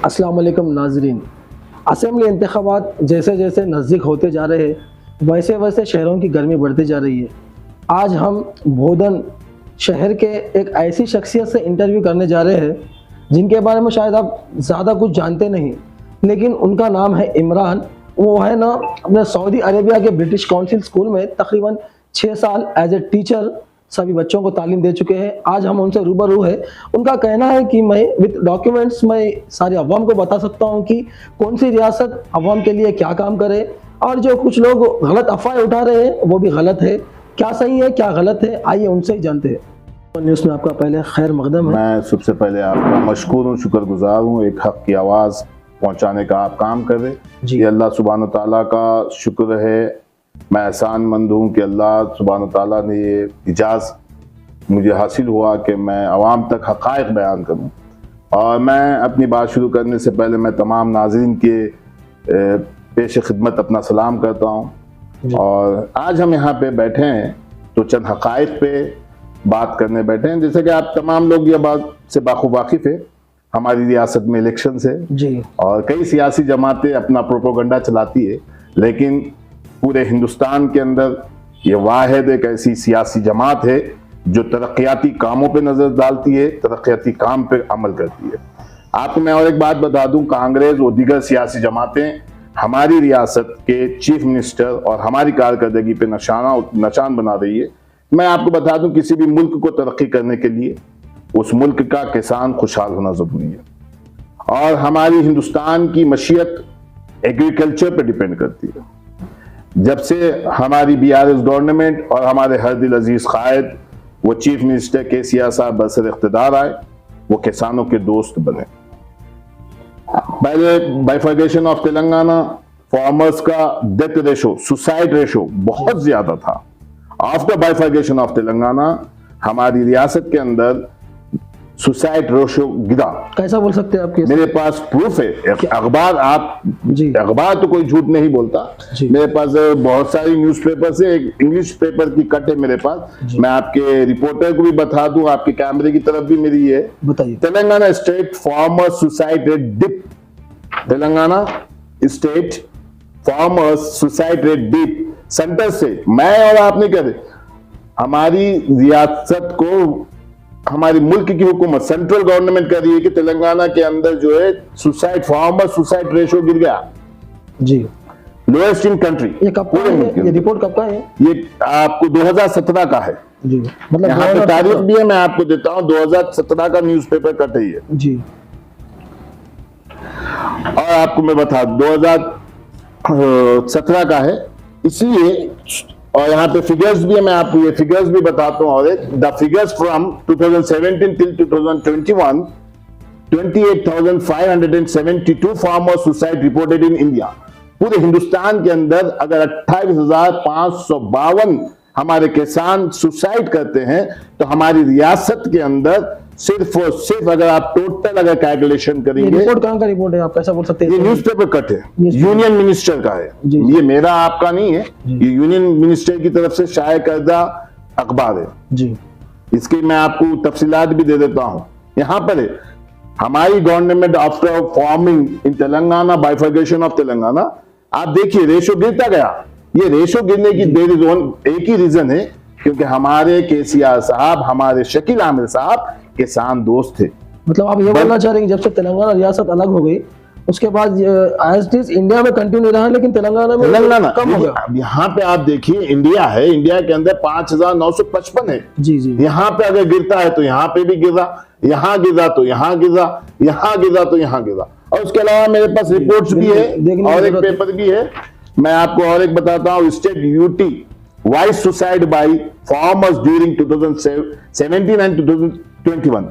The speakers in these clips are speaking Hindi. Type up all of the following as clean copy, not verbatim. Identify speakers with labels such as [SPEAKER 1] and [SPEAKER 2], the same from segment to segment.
[SPEAKER 1] अस्सलाम वालेकुम नाजरीन। असेंबली इंतखाबात जैसे जैसे नज़दीक होते जा रहे हैं वैसे वैसे शहरों की गर्मी बढ़ती जा रही है। आज हम बोधन शहर के एक ऐसी शख्सियत से इंटरव्यू करने जा रहे हैं जिनके बारे में शायद आप ज़्यादा कुछ जानते नहीं, लेकिन उनका नाम है इमरान। वो है ना अपने सऊदी अरेबिया के ब्रिटिश काउंसिल स्कूल में तकरीबन 6 साल एज ए टीचर सभी बच्चों को तालीम दे चुके हैं। आज हम उनसे रूबरू है। उनका कहना है कि मैं विद डॉक्यूमेंट्स मैं सारी अवाम को बता सकता हूं कि कौन सी रियासत अवाम के लिए क्या काम करे, और जो कुछ लोग गलत अफवाहें उठा रहे हैं वो भी गलत है। क्या सही है क्या गलत है, आइए उनसे ही जानते हैं। न्यूज़ में आपका पहले खैर मकदम है।
[SPEAKER 2] मैं सबसे पहले आपका मशकूर हूँ, शुक्रगुजार हूँ। एक हक की आवाज़ पहुँचाने का आप काम कर रहे, ये अल्लाह सुब्हान ताला का शुक्र है। मैं एहसानमंद हूँ कि अल्लाह सुब्हान ताला ने ये इजाज़त मुझे हासिल हुआ कि मैं आवाम तक हक़ाइक़ बयान करूँ। और मैं अपनी बात शुरू करने से पहले मैं तमाम नाज़रीन के पेश खिदमत अपना सलाम करता हूँ। और आज हम यहाँ पे बैठे हैं तो चंद हक़ाइक़ पे बात करने बैठे हैं। जैसे कि आप तमाम लोग ये बात से वाकिफ़ है, हमारी रियासत में इलेक्शन है जी, और कई सियासी जमातें अपना प्रोपोगंडा चलाती है, लेकिन पूरे हिंदुस्तान के अंदर ये वाहिद एक ऐसी सियासी जमात है जो तरक्याती कामों पे नजर डालती है, तरक्याती काम पे अमल करती है। आपको मैं और एक बात बता दूं, कांग्रेस और दीगर सियासी जमातें हमारी रियासत के चीफ मिनिस्टर और हमारी कारकर्दगी पे निशान बना रही है। मैं आपको बता दूं, किसी भी मुल्क को तरक्की करने के लिए उस मुल्क का किसान खुशहाल होना जरूरी है। और हमारी हिंदुस्तान की मशीयत एग्रीकल्चर पे डिपेंड करती है। जब से हमारी BRS गवर्नमेंट और हमारे हर दिल अजीज कायद वो चीफ मिनिस्टर KCR साहब बरसर इख्तिदार आए, वो किसानों के दोस्त बने। पहले बाइफर्केशन ऑफ तेलंगाना, फार्मर्स का डेथ रेशो, सुसाइड रेशो बहुत ज्यादा था। आफ्टर बाइफर्केशन ऑफ तेलंगाना हमारी रियासत के अंदर सुसाइड रेशो गिरा।
[SPEAKER 1] कैसा बोल सकते हैं आपके? मेरे
[SPEAKER 2] पास प्रूफ है, अखबार आप जी, अखबार तो कोई झूठ नहीं बोलता। मेरे पास बहुत सारी न्यूज़पेपर से एक इंग्लिश पेपर की कट है मेरे पास। मैं आपके रिपोर्टर को भी बता दूं, आपके कैमरे की तरफ भी मेरी है, बताइए। Telangana state farmer suicide rate dip, Telangana state farmer suicide rate dip. Centre से मैं और आप नहीं कह रहे, हमारी रियासत को हमारी मुल्क की हुकूमत सेंट्रल गवर्नमेंट कह रही है कि तेलंगाना के अंदर जो है सुसाइड फार्मर सुसाइड रेशो गिर गया जी, लोएस्ट इन कंट्री। ये कब का है? ये रिपोर्ट कब का है? ये आपको 2017 का है जी, मतलब यहाँ पे तारीख भी है, मैं आपको देता हूँ। 2017 का न्यूज़पेपर कट है ये जी। और आपको मैं बता 2017 का है, इसलिए। और यहाँ पे फिगर्स भी है, मैं आपको ये फिगर्स भी बताता हूँ। और the figures from 2017 till 2021, 28,572 farmer suicide reported in India. पूरे हिंदुस्तान के अंदर अगर 28,552 हमारे किसान सुसाइड करते हैं तो हमारी रियासत के अंदर सिर्फ और सिर्फ, अगर आप टोटल अगर कैलकुलेशन करेंगे। रिपोर्ट कहाँ का रिपोर्ट है, आप कैसा बोल सकते हैं? ये न्यूज़पेपर कट है, यूनियन मिनिस्टर का है जी, ये मेरा आपका नहीं है, ये यूनियन मिनिस्टर की तरफ से शाये करदा अखबार है जी। इसकी मैं आपको तफसीलात भी दे देता हूं। यहाँ पर है हमारी government after forming in Telangana, bifurcation of Telangana. आप देखिए रेशो गिरता गया। ये रेशो गिरने की एक ही रीजन है, क्योंकि हमारे KCR साहब, हमारे शकील आमिर साहब किसान दोस्त थे। मतलब आप ये बोलना चाह रहे हैं जब से तेलंगाना रियासत अलग हो गई उसके बाद इंडिया में कंटिन्यू रहा, लेकिन तेलंगाना में कम हो गया। अब यहाँ पे आप देखिए, इंडिया है, इंडिया के अंदर 5,955 है जी जी। यहाँ पे अगर गिरता है तो यहाँ पे भी गिरा, यहाँ गिरा तो यहाँ गिरा, यहाँ गिरा तो यहाँ गिरा। और उसके अलावा मेरे पास रिपोर्ट्स भी है और एक पेपर भी है। मैं आपको और एक बताता हूँ, state UT wise suicide by farmers during 2017 and 2021।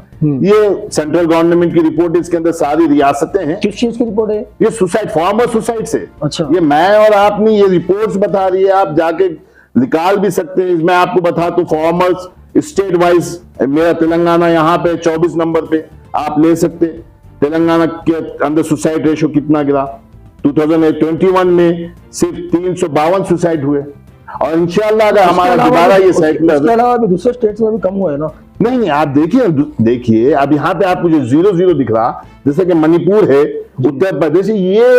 [SPEAKER 2] ये सेंट्रल गवर्नमेंट की रिपोर्ट है, इसके अंदर सारी रियासतें हैं। किस चीज की रिपोर्ट है ये? सुसाइड, फार्मर सुसाइड से। अच्छा, ये मैं और आप नहीं, ये रिपोर्ट्स बता रही है, आप जाके निकाल भी सकते हैं। मैं आपको बता दूं, फार्मर्स स्टेट वाइज मेरा तेलंगाना यहाँ पे 24 नंबर पे आप ले सकते हैं। तेलंगाना के अंदर सुसाइड रेशो कितना गिरा? 2021 में सिर्फ 352 सुसाइड हुए। और इंशाल्लाह अगर हमारा दोबारा ये साइकिल, इसके अलावा भी दूसरे स्टेट्स में भी कम हुआ है ना? नहीं, आप देखिए अब यहाँ पे आपको जो 0-0 दिख रहा, जैसे कि मणिपुर है, उत्तर प्रदेश, ये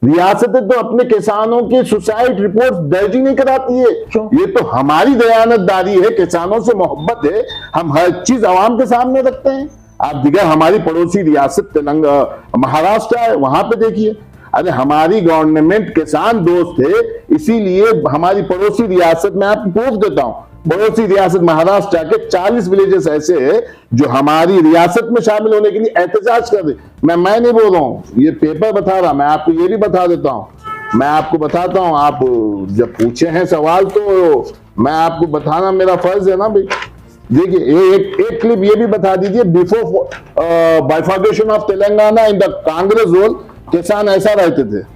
[SPEAKER 2] रियासतें तो अपने किसानों की सुसाइड रिपोर्ट दर्ज ही नहीं कराती है।
[SPEAKER 1] क्यों?
[SPEAKER 2] ये तो हमारी दयानतदारी है, किसानों से मोहब्बत है, हम हर चीज आवाम के सामने रखते हैं। आप दिखा हमारी पड़ोसी रियासत तेलंगाना, महाराष्ट्र है, वहां पे देखिए, अरे हमारी गवर्नमेंट किसान दोस्त है, इसीलिए हमारी पड़ोसी रियासत में आपको प्रूफ देता हूं, पड़ोसी रियासत महाराष्ट्र के 40 विलेजेस ऐसे हैं जो हमारी रियासत में शामिल होने के लिए एहतजाज कर रहे। मैं नहीं बोल रहा हूं, ये पेपर बता रहा, मैं आपको ये भी बता देता हूं, मैं आपको बताता हूं। आप जब पूछे हैं सवाल तो मैं आपको बताना मेरा फर्ज है ना भाई। देखिए एक क्लिप ये भी बता दीजिए, before bifurcation of Telangana in the Congress rule किसान ऐसा रहते थे।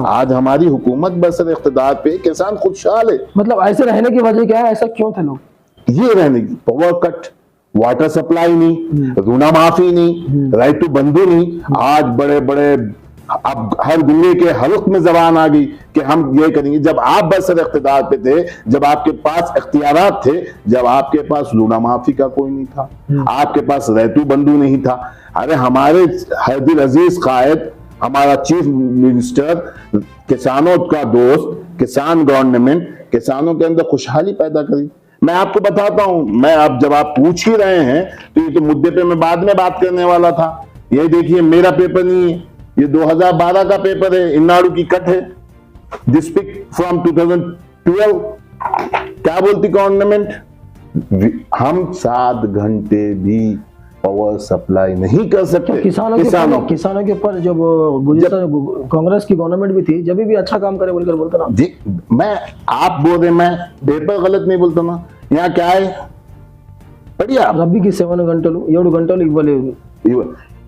[SPEAKER 2] आज हमारी हुकूमत बसर इख्तिदार पे किसान खुशहाल है।
[SPEAKER 1] मतलब ऐसे रहने की वजह क्या है, ऐसा क्यों थे लोग?
[SPEAKER 2] ये रहने की पावर कट, वाटर सप्लाई नहीं, ऋण माफी नहीं, राइट टू बंधु नहीं। आज बड़े बड़े अब हर गुंगे के हलक में जबान आ गई कि हम ये करेंगे। जब आप बसर इख्तिदार पे थे, जब आपके पास इख्तियारात थे, जब आपके पास ऋण माफी का कोई नहीं था, आपके पास रैतू बंधु नहीं था। अरे हमारे हरदिल अजीज कायद, हमारा चीफ मिनिस्टर, किसानों का दोस्त, किसान गवर्नमेंट, किसानों के अंदर खुशहाली पैदा करी। मैं आपको बताता हूं, मैं अब जब आप पूछ ही रहे हैं तो ये तो मुद्दे पे मैं बाद में बात करने वाला था। ये देखिए मेरा पेपर नहीं है, ये 2012 का पेपर है, इनाडू की कट है, दिस पिक फ्रॉम 2012। क्या बोलती गवर्नमेंट? हम 7 घंटे भी पावर सप्लाई नहीं कर सकते।
[SPEAKER 1] तो किसानों के ऊपर जब कांग्रेस की गवर्नमेंट भी थी, जब भी अच्छा काम करे बोलकर बोलता ना।
[SPEAKER 2] मैं आप बोल रहे, मैं पेपर गलत नहीं बोलता ना। यहाँ क्या है बढ़िया,
[SPEAKER 1] రబ్బీ 7 గంటలు 7 గంటలు ఇవ్వలేదు.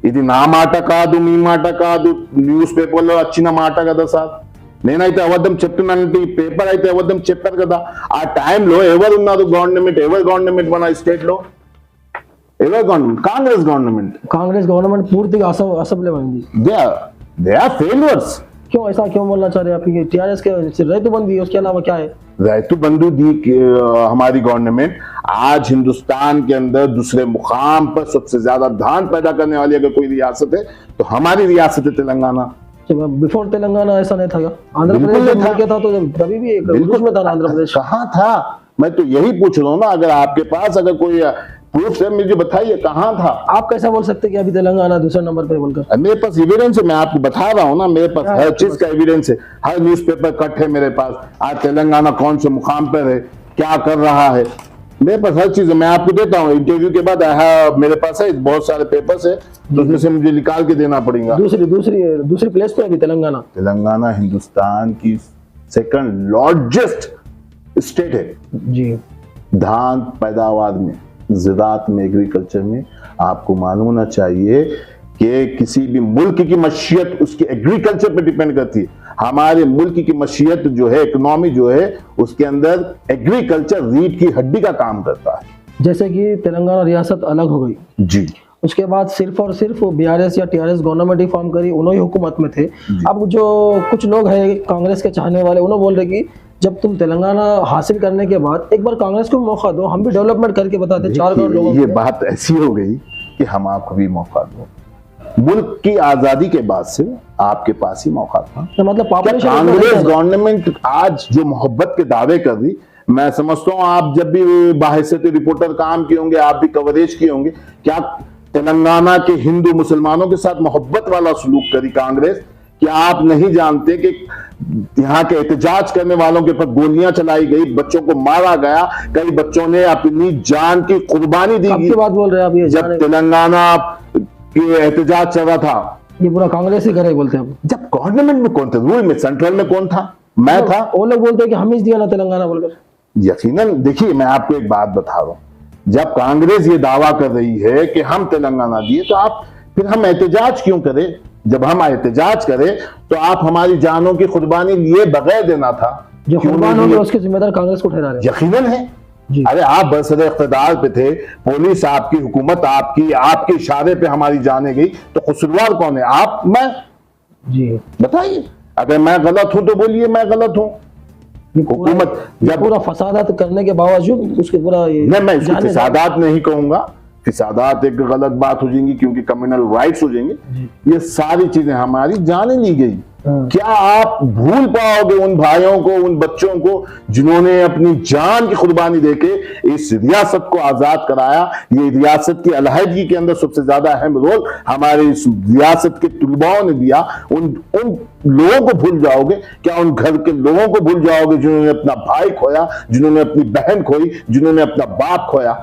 [SPEAKER 2] ఇది నా మాట కాదు, మీ మాట కాదు, న్యూస్ పేపర్లో వచ్చిన మాట కదా సార్. నేనైతే అబద్ధం చెప్తున్నానంటే ఈ పేపర్ అయితే అబద్ధం చెప్పారు కదా. ఆ టైంలో ఎవరు ఉన్నారు గవర్నమెంట్ మన స్టేట్ లో? ఎవరు గవర్నమెంట్? కాంగ్రెస్ గవర్నమెంట్
[SPEAKER 1] పూర్తిగా అసెంబ్లీ ఉంది.
[SPEAKER 2] They are failures.
[SPEAKER 1] क्यों ऐसा क्यों बोलना चाह रहे हैं आप? टीआरएस के रैतू बंदी, उसके अलावा क्या है?
[SPEAKER 2] रैतू बंधु दी हमारी गवर्नमेंट आज हिंदुस्तान के अंदर दूसरे मुकाम पर सबसे ज्यादा धान पैदा करने वाली अगर कोई रियासत है तो हमारी रियासत है तेलंगाना।
[SPEAKER 1] बिफोर तेलंगाना ऐसा नहीं था क्या? आंध्र प्रदेश था तो तभी भी बिल्कुल में था आंध्र प्रदेश।
[SPEAKER 2] कहाँ था? मैं तो यही पूछ रहा हूँ ना, अगर आपके पास अगर कोई प्रूफ है मुझे बताइए कहाँ था।
[SPEAKER 1] आप कैसा बोल सकते हैं कि अभी तेलंगाना दूसरे नंबर पे बोलकर?
[SPEAKER 2] मेरे पास एविडेंस है, मैं आपको बता रहा हूँ ना, मेरे पास हर चीज का एविडेंस है, हर न्यूज़पेपर कट है मेरे पास। आज तेलंगाना कौन से मुकाम पर है, क्या कर रहा है, मेरे पास हर चीज है, मैं आपको देता हूँ। इंटरव्यू के बाद मेरे पास है बहुत सारे पेपर्स है, तो उसमें से मुझे निकाल के देना पड़ेगा।
[SPEAKER 1] दूसरी प्लेस पे अभी
[SPEAKER 2] तेलंगाना हिंदुस्तान की 2nd लार्जेस्ट स्टेट है
[SPEAKER 1] जी
[SPEAKER 2] धान पैदावार में, ज़राअत में, एग्रीकल्चर में। आपको मालूम होना चाहिए कि किसी भी मुल्क की मशीयत उसकी एग्रीकल्चर पे डिपेंड करती है। हमारे मुल्क की मशीयत जो है, इकोनॉमी जो है, उसके अंदर एग्रीकल्चर रीढ़ की हड्डी का काम करता है।
[SPEAKER 1] जैसे कि तेलंगाना रियासत अलग हो गई
[SPEAKER 2] जी,
[SPEAKER 1] उसके बाद सिर्फ और सिर्फ बीआरएस या टीआरएस गवर्नमेंट ही फॉर्म करी, उन्होंने हुकूमत में थे। अब जो कुछ लोग हैं कांग्रेस के चाहने वाले, उन्होंने बोल रहे कि जब तुम तेलंगाना हासिल करने के बाद एक बार कांग्रेस को मौका दो, हम भी डेवलपमेंट करके बताते 4 करोड़ लोगों को।
[SPEAKER 2] ये बात ऐसी हो गई कि हम आपको भी मौका दो। मुल्क की आजादी के बाद से आपके पास ही मौका था।
[SPEAKER 1] तो मतलब
[SPEAKER 2] कांग्रेस गवर्नमेंट आज जो मोहब्बत के दावे कर रही, मैं समझता हूँ आप जब भी बाहिसत रिपोर्टर काम किए होंगे, आप भी कवरेज किए होंगे, क्या तेलंगाना के हिंदू मुसलमानों के साथ मोहब्बत वाला सलूक करी कांग्रेस? क्या आप नहीं जानते कि यहाँ के एहतजाज करने वालों के ऊपर गोलियां चलाई गई, बच्चों को मारा गया, कई बच्चों ने अपनी जान की कुर्बानी दी।
[SPEAKER 1] आपकी बात बोल रहे हैं आप? ये
[SPEAKER 2] जब तेलंगाना के एहतजाज चल रहा था,
[SPEAKER 1] ये पूरा कांग्रेस ही करे बोलते हैं।
[SPEAKER 2] जब गवर्नमेंट में कौन थे, रूल में, सेंट्रल में कौन था? मैं था।
[SPEAKER 1] वो लोग बोलते हैं कि हम ही दिया ना तेलंगाना बोलकर।
[SPEAKER 2] यकीनन देखिए, मैं आपको एक बात बता रहा हूं, जब कांग्रेस ये दावा कर रही है कि हम तेलंगाना दिए, तो आप फिर हम एहतजाज क्यों करें? जब हम एहतजाज करें तो आप हमारी जानों की कुर्बानी लिए बगैर देना था।
[SPEAKER 1] जो कुर्बान होंगे उसके जिम्मेदार कांग्रेस को ठहरा रहे।
[SPEAKER 2] यकीनन है जी। अरे आप बरसर इख्तिदार पे थे, पुलिस आपकी, हुकूमत आपके इशारे पे हमारी जाने गई, तो कसूरवार कौन है? आप? मैं?
[SPEAKER 1] जी
[SPEAKER 2] बताइए। अगर मैं गलत हूं तो बोलिए मैं गलत हूं, हुकूमत जब
[SPEAKER 1] पूरा फसादात करने के बावजूद उसके पूरा
[SPEAKER 2] मैं इसको फसादात नहीं कहूंगा, फिसादात एक गलत बात हो जाएंगी क्योंकि कम्युनल राइट्स हो जाएंगे। ये सारी चीजें हमारी जाने ली गई। क्या आप भूल पाओगे उन भाइयों को, उन बच्चों को जिन्होंने अपनी जान की कुर्बानी देके इस रियासत को आजाद कराया? ये रियासत की अलहदगी के अंदर सबसे ज्यादा अहम रोल हमारे इस रियासत के तलबाओं ने दिया। उन लोगों को भूल जाओगे? क्या उन घर के लोगों को भूल जाओगे जिन्होंने अपना भाई खोया, जिन्होंने अपनी बहन खोई, जिन्होंने अपना बाप खोया?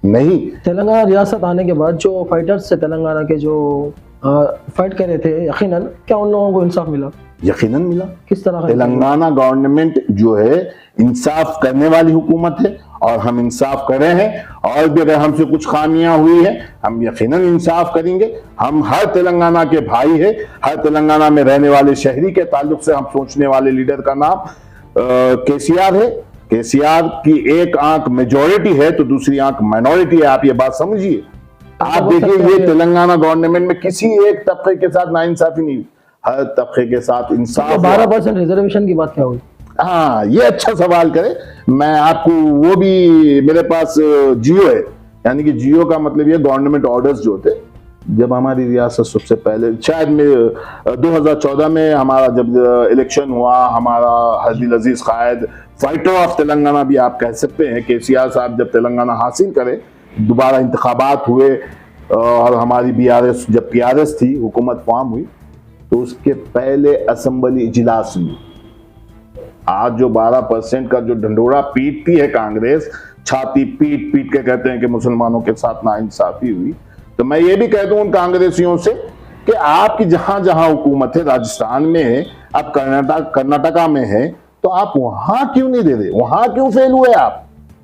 [SPEAKER 2] नहीं।
[SPEAKER 1] तेलंगाना रियासत आने के बाद जो फाइटर्स से तेलंगाना के जो फाइट कर रहे थे, यकीनन क्या उन लोगों को इंसाफ मिला?
[SPEAKER 2] यकीनन मिला।
[SPEAKER 1] किस तरह?
[SPEAKER 2] तेलंगाना गवर्नमेंट जो है इंसाफ करने वाली हुकूमत है और हम इंसाफ कर रहे हैं। और भी अगर हमसे कुछ खामियां हुई है हम यकीनन इंसाफ करेंगे। हम हर तेलंगाना के भाई है, हर तेलंगाना में रहने वाले शहरी के ताल्लुक से हम सोचने वाले लीडर का नाम केसीआर है। केसीआर की एक आंख मेजॉरिटी है तो दूसरी आंख माइनॉरिटी है। आप ये बात समझिए। आप देखिए ये तेलंगाना गवर्नमेंट में किसी एक तबके के साथ नाइंसाफी नहीं, हर तबके के साथ इंसाफ।
[SPEAKER 1] 12% रिजर्वेशन की बात क्या हुई?
[SPEAKER 2] हाँ, ये अच्छा सवाल करे। मैं आपको वो भी मेरे पास जियो है, यानी कि जियो का मतलब ये गवर्नमेंट ऑर्डर्स जो होते, जब हमारी रियासत सबसे पहले शायद में 2014 में हमारा जब इलेक्शन हुआ, हमारा हरदिल अजीज कायद फाइटर ऑफ तेलंगाना भी आप कह सकते हैं, केसीआर साहब जब तेलंगाना हासिल करे, दोबारा इंतखाबात हुए और हमारी बीआरएस जब पीआरएस थी, हुकूमत फॉर्म हुई, तो उसके पहले असेंबली इजलास में आज जो 12% का जो ढंडोरा पीटती है कांग्रेस, छाती पीट पीट के कहते हैं कि मुसलमानों के साथ नाइंसाफी हुई, तो मैं ये भी कह दूं उन कांग्रेसियों से कि आपकी जहां जहां हुकूमत है, राजस्थान में है, आप कर्नाटका में है, तो आप वहां क्यों नहीं दे रहे? वहां क्यों फेल हुए आप?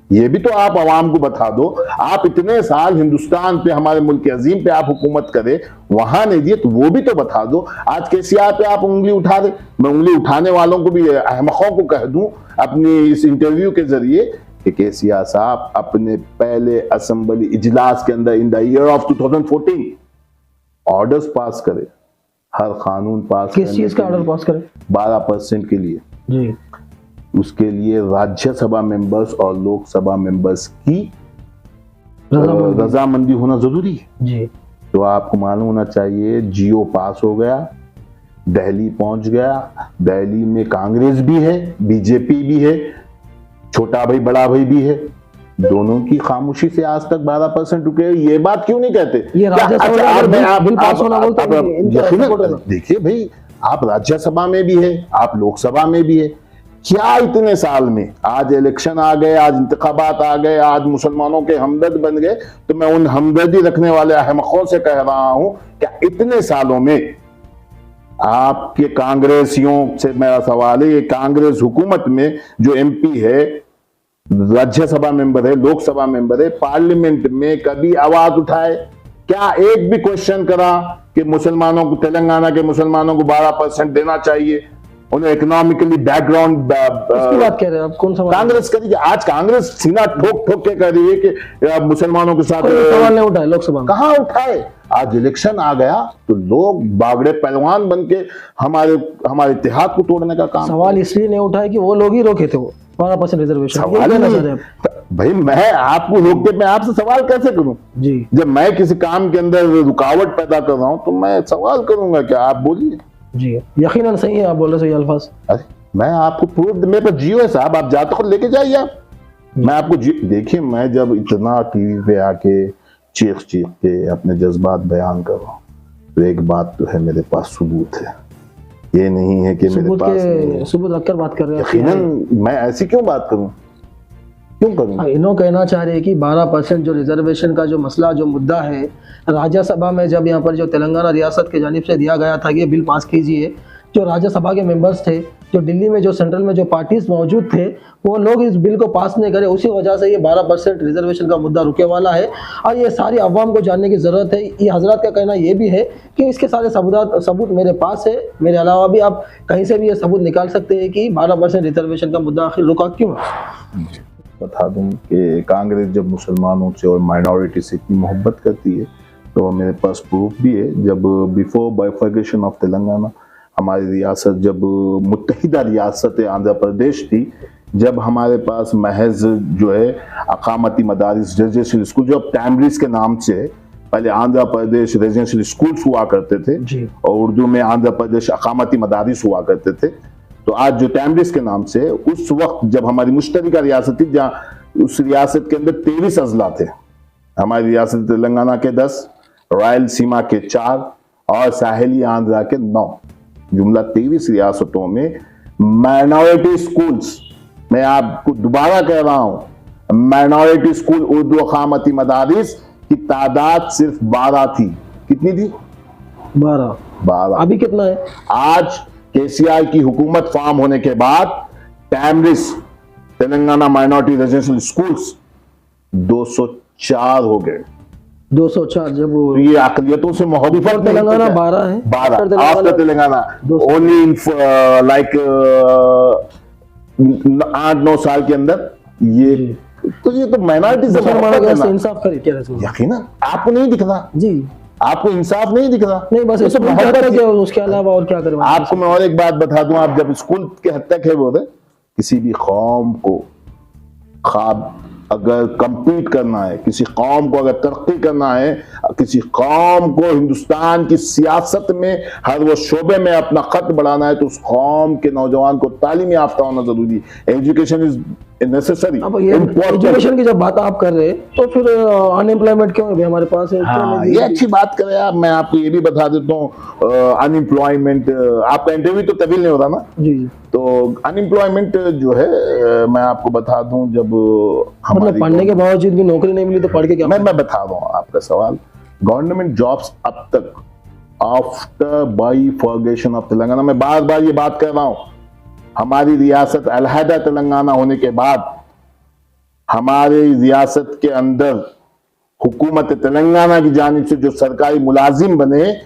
[SPEAKER 2] ये भी तो आप आवाम को बता दो। आप इतने साल हिंदुस्तान पे, हमारे मुल्क के अजीम पे आप हुकूमत करे, वहां नहीं दिए तो वो भी तो बता दो। आज केसीआर पे आप उंगली उठा रहे। मैं उंगली उठाने वालों को भी, अहमकों को कह दूं अपनी इस इंटरव्यू के जरिए कि केसीआर साहब अपने पहले असेंबली इजलास के अंदर in the year of 2014 orders pass करे, हर कानून पास।
[SPEAKER 1] किस चीज का ऑर्डर पास करे?
[SPEAKER 2] 12% के लिए
[SPEAKER 1] जी।
[SPEAKER 2] उसके लिए राज्यसभा मेंबर्स और लोकसभा मेंबर्स की रजामंदी होना जरूरी है।
[SPEAKER 1] जी।
[SPEAKER 2] तो आपको मालूम होना चाहिए, जियो पास हो गया, दिल्ली पहुंच गया, दिल्ली में कांग्रेस भी है, बीजेपी भी है, छोटा भाई बड़ा भाई भी है, दोनों की खामोशी से आज तक 12% रुके। ये बात क्यों नहीं कहते?
[SPEAKER 1] ये
[SPEAKER 2] देखिए भाई, आप राज्यसभा में भी है, आप लोकसभा में भी है, क्या इतने साल में आज इलेक्शन आ गए, आज इंतखाबात आ गए, आज मुसलमानों के हमदर्द बन गए, तो मैं उन हमदर्दी रखने वाले अहमकों से कह रहा हूं, क्या इतने सालों में आपके कांग्रेसियों से मेरा सवाल है, ये कांग्रेस हुकूमत में जो एमपी है, राज्यसभा मेंबर है, लोकसभा मेंबर है, पार्लियामेंट में कभी आवाज उठाए? क्या एक भी क्वेश्चन करा कि मुसलमानों को, तेलंगाना के मुसलमानों को 12% देना चाहिए, उन्हें इकोनॉमिकली बैकग्राउंड
[SPEAKER 1] बात कह रहे हैं आप? कौन सा
[SPEAKER 2] कांग्रेस करी? आज कांग्रेस सीना ठोक ठोक के कह रही है कि मुसलमानों के साथ
[SPEAKER 1] सवाल नहीं उठाए लोकसभा में।
[SPEAKER 2] कहां उठाए? आज इलेक्शन आ गया तो लोग बागड़े पहलवान बन के हमारे इतिहाद को तोड़ने का काम।
[SPEAKER 1] सवाल इसलिए नहीं उठाए कि वो लोग ही रोके थे वो 12% रिजर्वेशन।
[SPEAKER 2] भाई मैं आपको रोक के मैं आपसे सवाल कैसे करूं?
[SPEAKER 1] जी।
[SPEAKER 2] जब मैं किसी काम के अंदर रुकावट पैदा कर रहा हूं तो मैं सवाल करूंगा क्या? आप बोलिए।
[SPEAKER 1] जी, यकीनन सही है आप बोल रहे सही अल्फाज।
[SPEAKER 2] अरे मैं आपको प्रूफ, मेरे पास जियो है साहब, आप जाते हो लेके जाइए आप। मैं आपको देखिए, मैं जब इतना टीवी पे आके चीख के अपने जज्बात बयान कर रहा हूँ, तो एक बात तो है, मेरे पास सबूत है। ये नहीं है कि मेरे पास
[SPEAKER 1] सबूत रखकर बात कर रहे हैं।
[SPEAKER 2] यकीनन मैं ऐसी क्यों बात करूं? क्यों करूं?
[SPEAKER 1] इन्हों कहना चाह रहे हैं कि 12% जो रिजर्वेशन का जो मसला, जो मुद्दा है, राज्यसभा में जब यहाँ पर जो तेलंगाना रियासत की जानिब से दिया गया था कि बिल पास कीजिए, जो राज्यसभा के मेंबर्स थे, जो दिल्ली में जो सेंट्रल में जो पार्टीज मौजूद थे, वो लोग इस बिल को पास नहीं करे, उसी वजह से ये 12% रिजर्वेशन का मुद्दा रुके वाला है। और ये सारी अवाम को जानने की ज़रूरत है। ये हजरत का कहना ये भी है कि इसके सारे सबूत मेरे पास है, मेरे अलावा भी आप कहीं से भी ये सबूत निकाल सकते हैं कि 12% रिजर्वेशन का मुद्दा आखिर रुका क्यों है।
[SPEAKER 2] बता दूं कि कांग्रेस जब मुसलमानों से और माइनॉरिटी से इतनी मोहब्बत करती है, तो मेरे पास प्रूफ भी है। जब बिफोर बाइफर्केशन ऑफ तेलंगाना हमारी रियासत जब मुत्तहिदा रियासत आंध्र प्रदेश थी, जब हमारे पास महज जो है अकामती मदारिस रेजिडेंशियल स्कूल, जो अब टैमरीज के नाम से, पहले आंध्र प्रदेश रेजिडेंशियल स्कूल्स हुआ करते थे और उर्दू में आंध्र प्रदेश अकामती मदारिस हुआ करते थे। तो आज जो टैमरीज के नाम से, उस वक्त जब हमारी मुश्तरका रियासत थी, जहाँ उस रियासत के अंदर 23 अजला थे। हमारी रियासत तेलंगाना के 10, रायलसीमा के 4 और साहेली आंध्रा के 9, जुमला 23 रियासतों में माइनॉरिटी स्कूल्स, मैं आपको दोबारा कह रहा हूं, माइनॉरिटी स्कूल उर्दू अकामती मदारिस की तादाद सिर्फ 12 थी। कितनी थी? 12।
[SPEAKER 1] अभी कितना है?
[SPEAKER 2] आज केसीआर की हुकूमत फॉर्म होने के बाद टैमरिस तेलंगाना माइनॉरिटी रेजिडेंशियल स्कूल्स 204 हो गए।
[SPEAKER 1] 204। जब
[SPEAKER 2] तो ये अकलियतों से मोहब्बत,
[SPEAKER 1] तेलंगाना 12 है,
[SPEAKER 2] 12 after Telangana only in like 8-9 साल के अंदर ये। तो ये तो माइनॉरिटी से
[SPEAKER 1] इंसाफ करिए क्या?
[SPEAKER 2] यकीनन आपको नहीं दिख रहा
[SPEAKER 1] जी,
[SPEAKER 2] आपको इंसाफ नहीं दिख रहा।
[SPEAKER 1] नहीं, बस इससे मोहब्बत है, उसके अलावा और क्या करें?
[SPEAKER 2] आपको मैं और एक बात बता दूं, आप जब स्कूल के हद तक है वो थे, किसी भी कौम को ख्वाब अगर कंप्लीट करना है, किसी कौम को अगर तरक्की करना है, किसी कौम को हिंदुस्तान की सियासत में हर वो शोबे में अपना कद बढ़ाना है, तो उस कौम के नौजवान को तालीम याफ्ता होना जरूरी है। Education is necessary.
[SPEAKER 1] एजुकेशन की जब बात आप कर रहे हैं तो फिर अनएम्प्लॉयमेंट क्यों है हमारे पास है?
[SPEAKER 2] हाँ, ये अच्छी बात करें आप। मैं आपको ये भी बता देता हूँ, अनएम्प्लॉयमेंट, आपका इंटरव्यू तो तभी नहीं होता ना जी। तो अनएम्प्लॉयमेंट जो है, मैं आपको बता दूं, जब
[SPEAKER 1] मतलब पढ़ने के बावजूद भी नौकरी नहीं मिली तो पढ़ के क्या?
[SPEAKER 2] मैं बता दूं आपका सवाल। गवर्नमेंट जॉब्स अब तक आफ्टर बाइफर्गेशन ऑफ तेलंगाना, मैं बार बार ये बात कर रहा हूं, हमारी रियासत अलहदा तेलंगाना होने के बाद हमारे रियासत के अंदर हुकूमत तेलंगाना की जानिब से जो सरकारी मुलाजिम बने,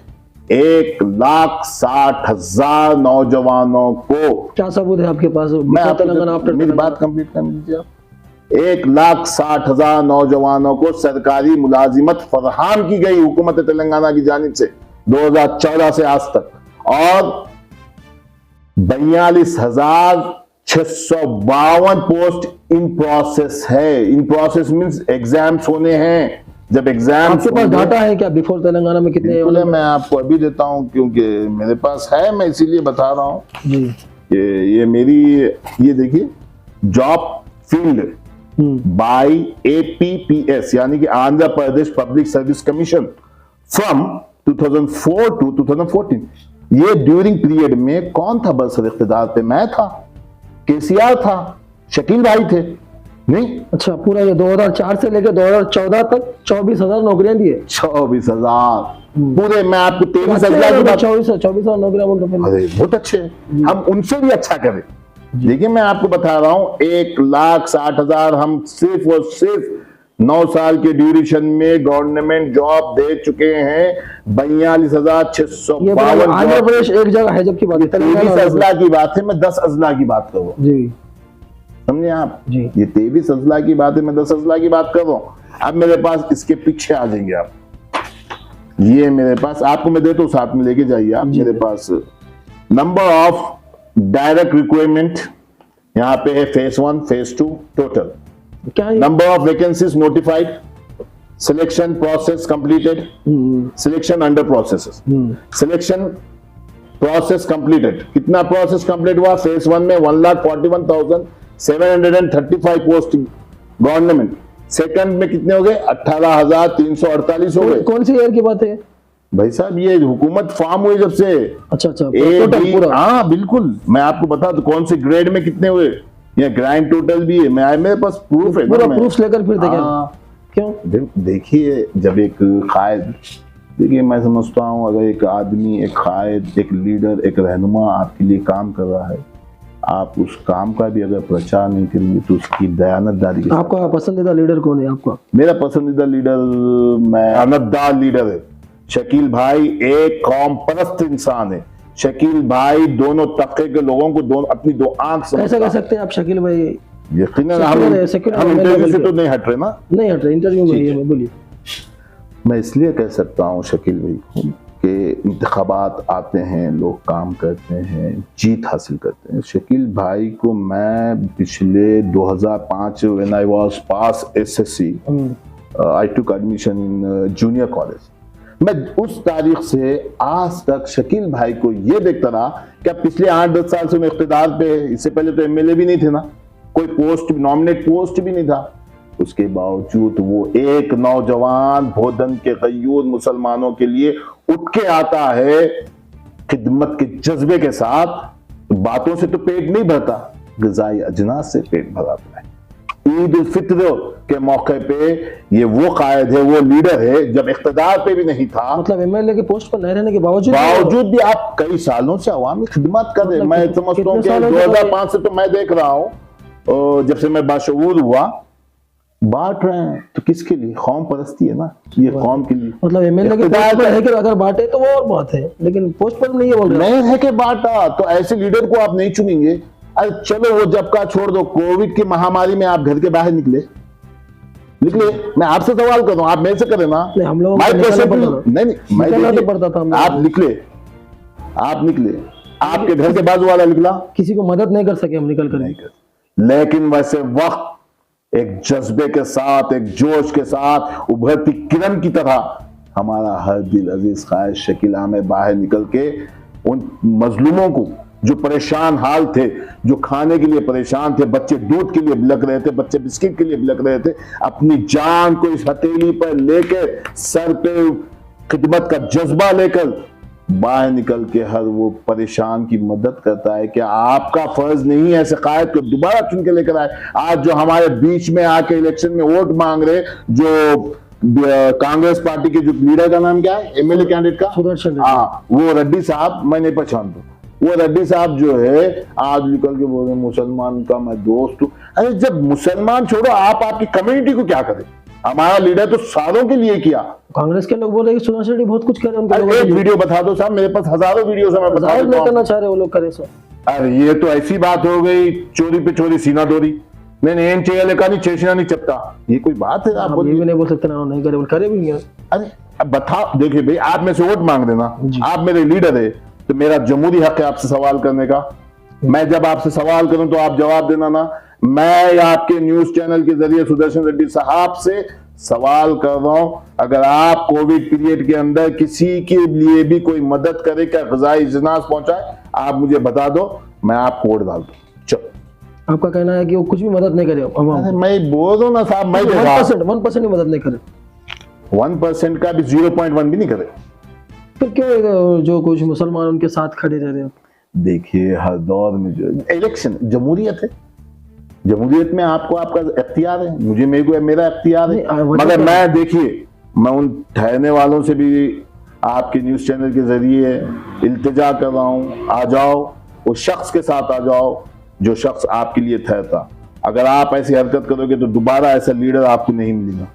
[SPEAKER 2] 1,60,000 नौजवानों को।
[SPEAKER 1] क्या सबूत है आपके पास?
[SPEAKER 2] मेरी बात कंप्लीट कर लीजिए आप। 1,60,000 नौजवानों को सरकारी मुलाजिमत फरहाम की गई हुकूमत तेलंगाना की जानिब से 2014 से आज तक, और 42,652 पोस्ट इन प्रोसेस है। इन प्रोसेस मींस एग्जाम्स होने हैं। जब एग्जाम,
[SPEAKER 1] आपके पास डाटा है क्या बिफोर तेलंगाना में कितने?
[SPEAKER 2] मैं आपको अभी देता हूं, क्योंकि मेरे पास है, मैं इसीलिए बता रहा हूं जी। ये मेरी, ये देखिए, जॉब फील्ड बाय APPS, यानी कि Andhra Pradesh public service commission, from 2004 to 2014। ये ड्यूरिंग पीरियड में कौन था बरसर इख्तिदार पे? मैं था, केसीआर था, शकील भाई थे, नहीं?
[SPEAKER 1] अच्छा, पूरा ये 2004 से लेकर 2014 तक 24,000 नौकरियां दी है।
[SPEAKER 2] 24,000 पूरे। मैं आपको 23,000 की बात,
[SPEAKER 1] 24,000 नौकरियां बोल रहे हैं।
[SPEAKER 2] अरे बहुत अच्छे, हम उनसे भी अच्छा करें। देखिए, मैं आपको बता रहा हूं, 1,60,000 हम सिर्फ और सिर्फ 9 साल के ड्यूरेशन में गवर्नमेंट जॉब दे चुके हैं। 42,652।
[SPEAKER 1] आंध्र प्रदेश एक जगह है जबकि बात
[SPEAKER 2] 23 अजला की बात है, मैं 10 अजला की बात कर रहा हूँ जी, समझे आप जी। ये 23 अजला की बात है, मैं 10 अजला की बात कर रहा हूँ। अब मेरे पास इसके पीछे आ जाएंगे आप, ये मेरे पास, आपको मैं देता हूँ, साथ में लेके जाइए आप। मेरे पास नंबर ऑफ डायरेक्ट रिक्वायरमेंट यहाँ पे है, phase 1, phase 2 total. Number of vacancies notified, selection process completed, selection under processes, selection process completed। कितना process complete हुआ? फेज 1 में 1,41,735 पोस्ट गवर्नमेंट। सेकंड में कितने हो गए? 18,348 हो गए।
[SPEAKER 1] कौन सी ईयर की बात है
[SPEAKER 2] भाई साहब? ये हुकूमत फॉर्म हुई जब से।
[SPEAKER 1] अच्छा,
[SPEAKER 2] हाँ बिल्कुल, मैं आपको बता दूं कौन से ग्रेड में कितने हुए, ये ग्रांड टोटल भी है, मेरे पास प्रूफ है,
[SPEAKER 1] पूरा प्रूफ लेकर फिर क्यों?
[SPEAKER 2] देखिए, जब एक कायद, देखिए मैं समझता हूँ, अगर एक आदमी, एक कायद, एक लीडर, एक रहनुमा आपके लिए काम कर रहा है, आप उस काम का भी अगर प्रचार नहीं करेंगे तो उसकी दयानतदारी।
[SPEAKER 1] आपका पसंदीदा लीडर कौन है आपका?
[SPEAKER 2] मेरा पसंदीदा लीडर, मैं अनदार लीडर है शकील भाई। एक कौम परस्त इंसान है शकील भाई, दोनों तबके के लोगों को दोनों अपनी दो आंख से
[SPEAKER 1] कैसे कह सकते हैं आप शकील भाई?
[SPEAKER 2] यकीनन हम इंटरव्यू से तो नहीं हट रहे ना।
[SPEAKER 1] नहीं हट रहे, इंटरव्यू में बोलिए।
[SPEAKER 2] मैं इसलिए कह सकता हूँ शकील भाई कि इंतखाबात आते हैं, लोग काम करते हैं, जीत हासिल करते हैं। शकील भाई को मैं पिछले 2005 when I was pass SSC, I took admission in junior college. मैं उस तारीख से आज तक शकील भाई को ये देखता रहा कि पिछले 8-10 साल से मैं इख्तिदार पे, इससे पहले तो एमएलए भी नहीं थे ना, कोई पोस्ट, नॉमिनेट पोस्ट भी नहीं था, उसके बावजूद वो एक नौजवान भोदन के गयूर मुसलमानों के लिए उठ के आता है खिदमत के जज्बे के साथ। बातों से तो पेट नहीं भरता, ग़िज़ाई अजनास से पेट भराता है। ईद उल फित्र के मौके पे ये वो कायद है, वो लीडर है, जब इख्तिदार पे भी नहीं था,
[SPEAKER 1] मतलब एमएलए के पोस्ट पर नहीं रहने के बावजूद
[SPEAKER 2] भी आप कई सालों से अवामी खिदमत कर रहे हैं। मैं समझता हूँ कि 2005 से तो मैं देख रहा हूँ, जब से मैं बाशऊर हुआ, बांट रहे हैं तो किसके लिए? कौम परस्ती है ना, ये कौम के लिए।
[SPEAKER 1] मतलब एमएलए के पोस्ट पर है कि अगर बांटे तो वो और बात है, लेकिन पोस्ट पर नहीं है बोल रहे।
[SPEAKER 2] नहीं है कि बांटा तो ऐसे लीडर को आप नहीं चुनेंगे। अरे चलो वो जब का छोड़ दो, कोविड की महामारी में आप घर के बाहर निकले? मैं आपसे सवाल कर रहा हूँ, आप मेरे से करें ना।
[SPEAKER 1] हम लोग
[SPEAKER 2] नहीं, आप निकले, आपके घर के बाजू वाला निकला,
[SPEAKER 1] किसी को मदद नहीं कर सके, हम निकल कर।
[SPEAKER 2] लेकिन वैसे वक्त एक जज्बे के साथ, एक जोश के साथ, उभरती किरण की तरह हमारा हर दिल अजीज ख्वाहिश शकील अहमद बाहर निकल के उन मजलूमों को जो परेशान हाल थे, जो खाने के लिए परेशान थे, बच्चे दूध के लिए बिलक रहे थे, बच्चे बिस्किट के लिए बिलक रहे थे, अपनी जान को इस हथेली पर लेकर, सर पे खिदमत का जज्बा लेकर बाहर निकल के हर वो परेशान की मदद करता है। क्या आपका फर्ज नहीं है ऐसे कायद को दोबारा चुन के लेकर आए? आज जो हमारे बीच में आके इलेक्शन में वोट मांग रहे, जो कांग्रेस पार्टी के जो लीडर का नाम क्या है, एमएलए कैंडिडेट का,
[SPEAKER 1] सुदर्शन,
[SPEAKER 2] हाँ, वो रेड्डी साहब, मैं नहीं पहचानता, वो रेड्डी साहब जो है आज निकल के बोल रहे मुसलमान का मैं दोस्त हूं। अरे जब मुसलमान छोड़ो, आप आपकी कम्युनिटी को क्या करें? हमारा लीडर तो सारों के लिए किया।
[SPEAKER 1] कांग्रेस के लोग बोल रहे हैं कि सुदर्शन रेड्डी बहुत कुछ कर रहे हैं।
[SPEAKER 2] एक वीडियो बता दो साहब, मेरे पास हजारों वीडियो है, मैं बता
[SPEAKER 1] नहीं करना चाह रहे वो लोग करे सो।
[SPEAKER 2] अरे ये तो ऐसी बात हो गई, चोरी पे चोरी सीना दोरी। मैंने एन चाहिए का नहीं, चेसिना नहीं चपता, ये कोई बात है? आप
[SPEAKER 1] ये भी नहीं बोल सकते ना, नहीं करे, करे भी नहीं।
[SPEAKER 2] अरे अब बताओ, देखिए भाई, आप में से वोट मांग देना, आप मेरे लीडर है, तो मेरा जमहूरी हक है आपसे सवाल करने का। मैं जब आपसे सवाल करूं तो आप जवाब देना ना। मैं आपके न्यूज चैनल के जरिए सुदर्शन रेड्डी साहब से सवाल कर रहा हूं, अगर आप कोविड पीरियड के अंदर किसी के लिए भी कोई मदद करे, क्या ग़िज़ाई इजनास पहुंचाए, आप मुझे बता दो, मैं आपको वोट डाल दूं। चलो,
[SPEAKER 1] आपका कहना है कि वो कुछ भी मदद नहीं करे?
[SPEAKER 2] मैं बोल रहा हूं ना साहब, मैं
[SPEAKER 1] 1% भी मदद नहीं करे,
[SPEAKER 2] 1% का भी 0.1 भी नहीं करे,
[SPEAKER 1] फिर क्यों जो कुछ मुसलमान उनके साथ खड़े रह रहे हैं?
[SPEAKER 2] देखिए, हर दौर में जो इलेक्शन जमहूरियत है, जमहूरियत में आपको आपका इख्तियार है, मुझे मेरा इख्तियार है। मगर मैं, देखिए, मैं उन ठहरने वालों से भी आपके न्यूज चैनल के जरिए इल्तिजा कर रहा हूं, आ जाओ, उस शख्स के साथ आ जाओ जो शख्स आपके लिए ठहरता। अगर आप ऐसी हरकत करोगे तो दोबारा ऐसा लीडर आपको नहीं मिलेगा।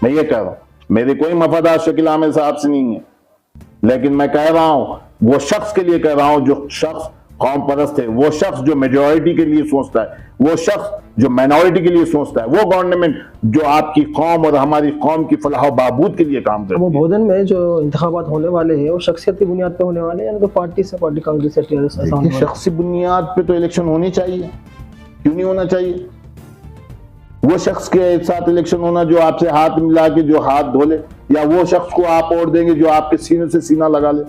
[SPEAKER 2] मैं ये कह रहा हूं, मेरे कोई मफादात शकील अहमद साहब से नहीं है, लेकिन मैं कह रहा हूं, वो शख्स के लिए कह रहा हूं जो शख्स कौम परस्त है, वो शख्स जो मेजॉरिटी के लिए सोचता है, वो शख्स जो माइनॉरिटी के लिए सोचता है, वो गवर्नमेंट जो आपकी कौम और हमारी कौम की फलाह बहबूद के लिए काम करती है।
[SPEAKER 1] वो भोदन में जो इंतखाबात होने वाले हैं वो शख्सियत की बुनियाद पे होने वाले हैं, यानी तो पार्टी से, पार्टी कांग्रेस से टीआरएस?
[SPEAKER 2] शख्सी बुनियाद पे तो इलेक्शन होनी चाहिए, क्यों नहीं होना चाहिए? वो शख्स के साथ इलेक्शन होना जो आपसे हाथ मिला के जो हाथ धो ले, या वो शख्स को आप वोट देंगे जो आपके सीने से सीना लगा ले?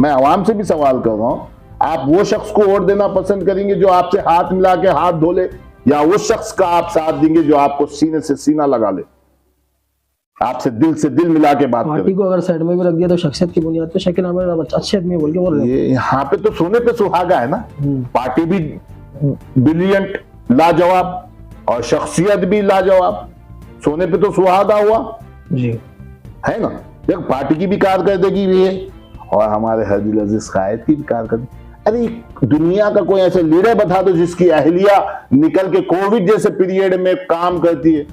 [SPEAKER 2] मैं आवाम से भी सवाल कर रहा हूं, आप वो शख्स को वोट देना पसंद करेंगे जो आपसे हाथ मिला के हाथ धो ले, या वो शख्स का आप साथ देंगे जो आपको सीने से सीना लगा ले, आपसे दिल मिला के बात करे?
[SPEAKER 1] पार्टी को अगर साइड में भी रख दिया तो शख्सियत की बुनियाद पे शकील अहमद अच्छे आदमी बोल के बोल रहे हैं।
[SPEAKER 2] यहाँ पे तो सोने पे सुहागा है ना, पार्टी भी ब्रिलियंट, लाजवाब, और शख्सियत भी लाजवाब, सोने पे तो सुहागा हुआ
[SPEAKER 1] जी,
[SPEAKER 2] है ना? देख, पार्टी की भी कारकर्दगी भी है और हमारे हर दिल अजीज कायद की भी कारकर्दगी। अरे दुनिया का कोई ऐसा लीडर बता दो जिसकी अहलिया निकल के कोविड जैसे पीरियड में काम करती है,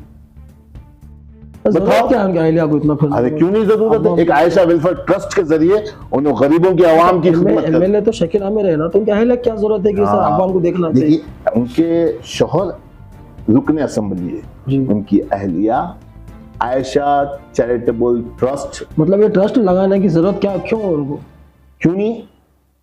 [SPEAKER 2] बताओ।
[SPEAKER 1] क्या अहलिया को इतना?
[SPEAKER 2] अरे क्यों नहीं जरूरत है? एक आयशा वेलफेयर ट्रस्ट के जरिए उन गरीबों की आवाम की खिदमत।
[SPEAKER 1] एमएलए तो शकील अहमद है ना, तो उनकी अहलिया क्या जरूरत है कि आवाम को देखना चाहिए?
[SPEAKER 2] उनके शोहर रुकने असेंबली है, उनकी अहलिया आयशा चैरिटेबल ट्रस्ट।
[SPEAKER 1] मतलब ये ट्रस्ट लगाने की जरूरत क्या, क्यों उनको?
[SPEAKER 2] क्यों नहीं?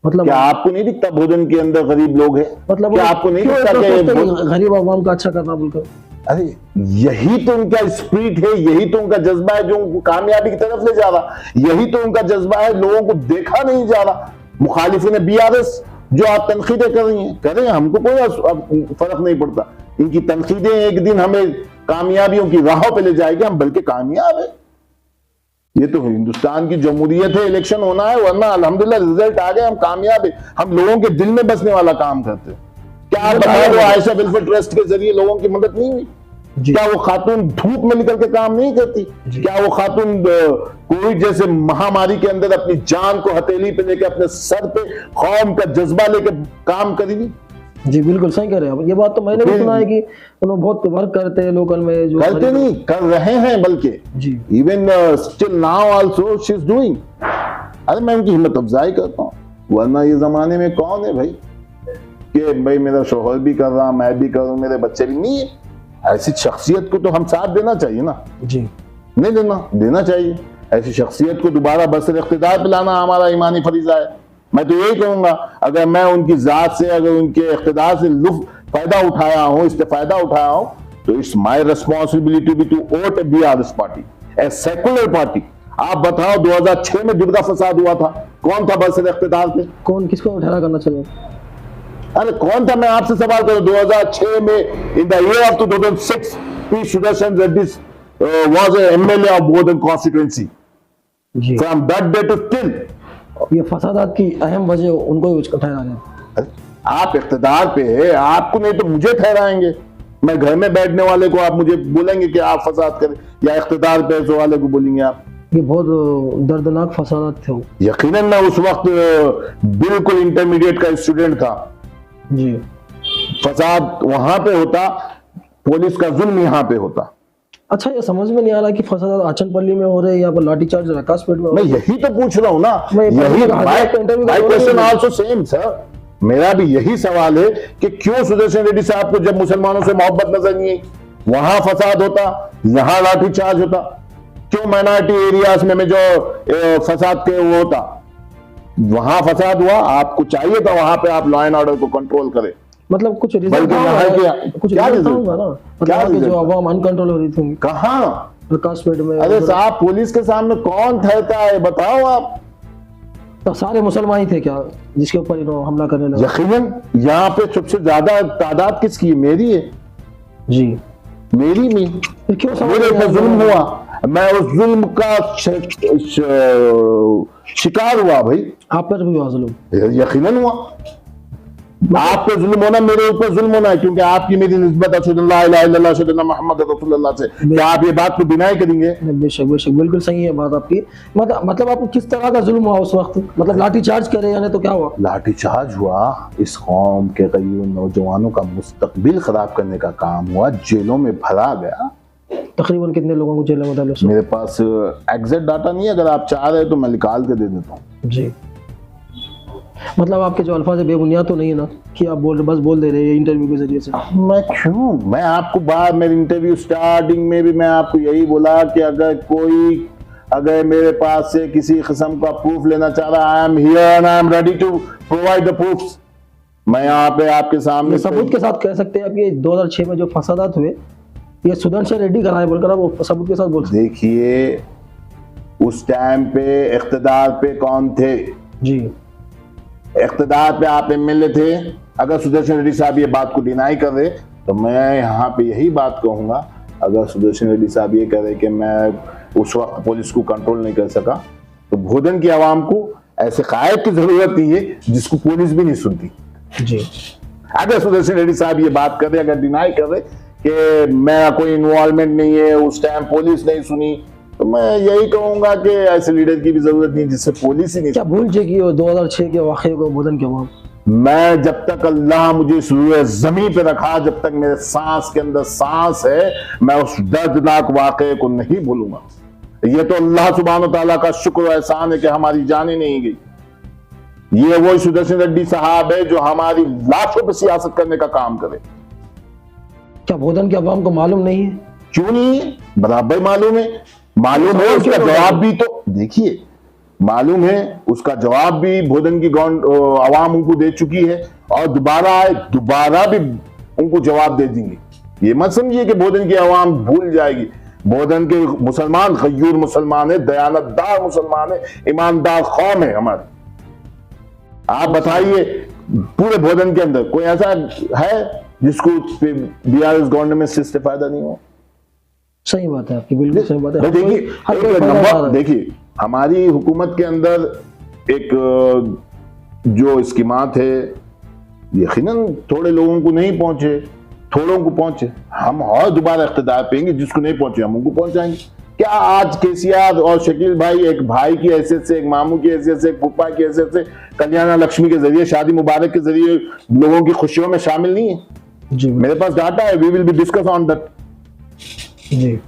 [SPEAKER 1] मतलब
[SPEAKER 2] क्या आपको नहीं दिखता भोजन के अंदर गरीब लोग हैं?
[SPEAKER 1] मतलब
[SPEAKER 2] क्या आपको नहीं दिखता कि
[SPEAKER 1] गरीब आवाम का अच्छा करना बोलकर?
[SPEAKER 2] अरे यही तो उनका स्पिरिट है, यही तो उनका जज्बा है जो उनको कामयाबी की तरफ ले जा रहा, यही तो उनका जज्बा है। लोगों को देखा नहीं जा रहा। मुखालिफिन बीआरएस जो आप तनकीदें कर रही हैं, करें, हमको कोई फर्क नहीं पड़ता। इनकी तनकीदें एक दिन हमें कामयाबियों की राहों पे ले जाएगी, हम बल्कि कामयाब है। ये तो हिंदुस्तान की जमहूरियत है, इलेक्शन होना है, वरना अल्हम्दुलिल्लाह रिजल्ट आ गए, हम कामयाब है। हम लोगों के दिल में बसने वाला काम करते हैं। क्या आप बताओ, आयशा वेलफेयर ट्रस्ट के जरिए लोगों की मदद नहीं हुई? क्या वो खातून धूप में निकल के काम नहीं करती? क्या वो खातून कोविड जैसे महामारी के अंदर अपनी जान को हथेली पे लेके, अपने सर पे कौम का जज्बा लेके काम करेगी?
[SPEAKER 1] जी बिल्कुल सही कह रहे हैं आप। ये बात तो मैंने भी सुना है कि उन्होंने बहुत वर्क करते हैं लोकल में, जो
[SPEAKER 2] करते नहीं, कर रहे हैं, बल्कि
[SPEAKER 1] जी
[SPEAKER 2] even still now also she is doing. अरे मैं उनकी हिम्मत अफजाई करता हूँ, वरना ये जमाने में कौन है भाई कि भाई मेरा शोहर भी कर रहा, मैं भी करूं, मेरे बच्चे भी नहीं है। ऐसी शख्सियत को तो हम साथ देना चाहिए ना।
[SPEAKER 1] जी
[SPEAKER 2] नहीं देना चाहिए। ऐसी शख्सियत को दोबारा बरसर इख्तिदार पे लाना हमारा ईमानी फरीजा है। मैं तो यही कहूंगा, अगर मैं उनकी जात से, अगर उनके इख्तिदार से फायदा उठाया हूं, इस्तेफायदा उठाया हूं, तो it's my responsibility be to vote BRS party, a secular party. आप बताओ 2006 में दुर्गा फसाद हुआ था, कौन था बरसर इख्तिदार पे?
[SPEAKER 1] कौन, किसको उठाना करना चाहिए?
[SPEAKER 2] अरे कौन था? मैं आपसे सवाल करूं, 2006 में in the year of 2006 P Sudarshan Reddy was a MLA of Bodhan constituency. From that day to still
[SPEAKER 1] ये फसादात की अहम वजह उनको ही ठहरा गया।
[SPEAKER 2] आप इख्तिदार पे है, आपको नहीं तो मुझे ठहराएंगे। मैं घर में बैठने वाले को आप मुझे बोलेंगे कि आप फसाद करें, या इख्तिदार पे वाले को बोलेंगे आप?
[SPEAKER 1] ये बहुत दर्दनाक फसादात थे।
[SPEAKER 2] यकीनन मैं उस वक्त बिल्कुल इंटरमीडिएट का स्टूडेंट था
[SPEAKER 1] जी।
[SPEAKER 2] फसाद वहां पे होता, पुलिस का जुल्म यहाँ पे होता।
[SPEAKER 1] अच्छा, ये समझ में नहीं आ रहा कि फसाद आचनपल्ली में हो रहे हैं या पर लाठीचार्ज रकासपेट में हो
[SPEAKER 2] मैं यही तो पूछ रहा हूँ ना, यही my question also same sir. मेरा भी यही सवाल है कि क्यों सुदर्शन रेड्डी साहब को जब मुसलमानों से मोहब्बत नजर नहीं आई, वहां फसाद होता, यहाँ लाठीचार्ज होता? क्यों माइनॉरिटी एरियाज में जो फसाद के वो होता, वहां फसाद हुआ? आपको चाहिए था वहां पे आप लॉ एंड ऑर्डर को कंट्रोल करें।
[SPEAKER 1] मतलब कुछ रिजल्ट कुछ
[SPEAKER 2] क्या रिजल्ट
[SPEAKER 1] होगा ना? मतलब जो आवाम अनकंट्रोल हो रही थी
[SPEAKER 2] कहाँ?
[SPEAKER 1] प्रकाशपेट में।
[SPEAKER 2] अरे साहब, पुलिस के सामने कौन ठहरता है बताओ आप?
[SPEAKER 1] तो सारे मुसलमान ही थे क्या जिसके ऊपर हमला करने लगे?
[SPEAKER 2] यकीनन यहाँ पे सबसे ज्यादा तादाद किसकी है? मेरी है
[SPEAKER 1] जी,
[SPEAKER 2] मेरी में।
[SPEAKER 1] क्यों
[SPEAKER 2] मेरे ऊपर जुल्म हुआ, मैं उस जुल्म का शिकार हुआ भाई।
[SPEAKER 1] आप पर भी हुआ जुल्म?
[SPEAKER 2] यकीनन हुआ। आप पे जुल्म होना, मेरे ऊपर जुल्म होना है, क्योंकि आपकी मेरी निस्बत मोहम्मद रसूलुल्लाह से। क्या आप ये बात को डिनाई करेंगे?
[SPEAKER 1] बेशक बेशक, बिल्कुल सही है बात आपकी। मतलब आपको किस तरह का जुल्म हुआ उस वक्त? मतलब लाठीचार्ज करे यानी तो क्या हुआ?
[SPEAKER 2] लाठीचार्ज हुआ, इस कौम के कई नौजवानों का मुस्तकबिल खराब करने का काम हुआ, जेलों में भरा गया।
[SPEAKER 1] तकरीबन कितने लोगों को जेल में डाला?
[SPEAKER 2] मेरे पास एग्जैक्ट डाटा नहीं है, अगर आप चाह रहे तो मैं निकाल के दे देता हूँ।
[SPEAKER 1] जी, मतलब आपके जो अल्फाज बेबुनियाद तो नहीं है ना कि आप बस बोल दे रहे हैं इंटरव्यू के जरिए से?
[SPEAKER 2] मैं क्यों, मैं आपको बात, मेरे इंटरव्यू स्टार्टिंग में भी मैं आपको यही बोला कि अगर मेरे पास से किसी किस्म का प्रूफ लेना चाह रहा, I am here and I am ready to provide the proofs. मैं यहाँ पे आपके सामने
[SPEAKER 1] सबूत के साथ कह सकते हैं आप, ये 2006 में जो फसादात हुए ये सुदर्शन रेड्डी कराए बोलकर आप सबूत के साथ बोल सकते?
[SPEAKER 2] देखिए, उस टाइम पे इख्तिदार पे कौन थे?
[SPEAKER 1] जी,
[SPEAKER 2] इख्तिदार पे आप एमएलए थे। अगर सुदर्शन रेड्डी साहब ये बात को डिनाई कर रहे तो मैं यहाँ पे यही बात कहूंगा, अगर सुदर्शन रेड्डी साहब ये कह रहे कि मैं उस वक्त पुलिस को कंट्रोल नहीं कर सका, तो भोजन की आवाम को ऐसे कायद की जरूरत नहीं है जिसको पुलिस भी नहीं सुनती।
[SPEAKER 1] जी,
[SPEAKER 2] अगर सुदर्शन रेड्डी साहब ये बात कर रहे, अगर डिनाई कर रहे कि मेरा कोई इन्वॉल्वमेंट नहीं है, उस टाइम पुलिस नहीं सुनी, तो मैं यही कहूंगा कि ऐसे लीडर की भी जरूरत नहीं जिससे पुलिस ही नहीं।
[SPEAKER 1] क्या भूल जाए कि 2006 के वाकये को भोजन के वहां?
[SPEAKER 2] मैं जब तक अल्लाह मुझे इस रूए ज़मीन पे रखा, जब तक मेरे सांस के अंदर सांस है, मैं उस दर्दनाक वाकये को नहीं भूलूंगा। ये तो अल्लाह सुब्हान व तआला का शुक्र और एहसान है कि हमारी जानें नहीं गई। ये वो सुदर्शन रेड्डी साहब है जो हमारी लाशों पर सियासत करने का काम करे।
[SPEAKER 1] क्या भोजन की आवाम को मालूम नहीं है
[SPEAKER 2] क्यों नहीं है? बराबर मालूम है उसका जवाब भी तो देखिए, मालूम है उसका जवाब भी भोदन की आवाम उनको दे चुकी है और दोबारा भी उनको जवाब दे देंगे। ये मत समझिए कि भोदन की आवाम भूल जाएगी। भोदन के मुसलमान गयूर मुसलमान है, दयानतदार मुसलमान है, ईमानदार कौम है हमारी। आप बताइए पूरे भोदन के अंदर कोई ऐसा है जिसको बीआरएस गवर्नमेंट से फायदा नहीं हो?
[SPEAKER 1] सही बात है आपकी, बिल्कुल सही बात है।
[SPEAKER 2] देखिए हमारी हुकूमत के अंदर एक जो स्कीमात है यकीनन थोड़े लोगों को नहीं पहुंचे, थोड़ों को पहुंचे। हम और दोबारा इख्तिदार पेंगे, जिसको नहीं पहुंचे हम उनको पहुंचाएंगे। क्या आज केसीआर और शकील भाई एक भाई की हैसियत से, एक मामू की हैसियत से, एक फूफा की हैसियत से कल्याण लक्ष्मी के जरिए, शादी मुबारक के जरिए लोगों की खुशियों में शामिल नहीं है?
[SPEAKER 1] जी
[SPEAKER 2] मेरे पास डाटा है, we will be discuss on that.
[SPEAKER 1] जी।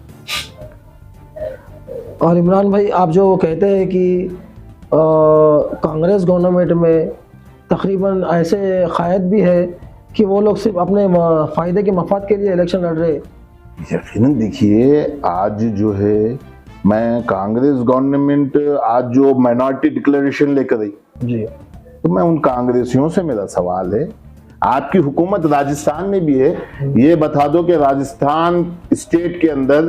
[SPEAKER 1] और इमरान भाई, आप जो कहते हैं कि कांग्रेस गवर्नमेंट में तकरीबन ऐसे कायद भी है कि वो लोग सिर्फ अपने फायदे के मफाद के लिए इलेक्शन लड़ रहे हैं।
[SPEAKER 2] यकीनन देखिए, आज जो है मैं कांग्रेस गवर्नमेंट आज जो माइनॉरिटी डिक्लेरेशन लेकर आई
[SPEAKER 1] जी,
[SPEAKER 2] तो मैं उन कांग्रेसियों से मेरा सवाल है, आपकी हुकूमत राजस्थान में भी है, ये बता दो कि राजस्थान स्टेट के अंदर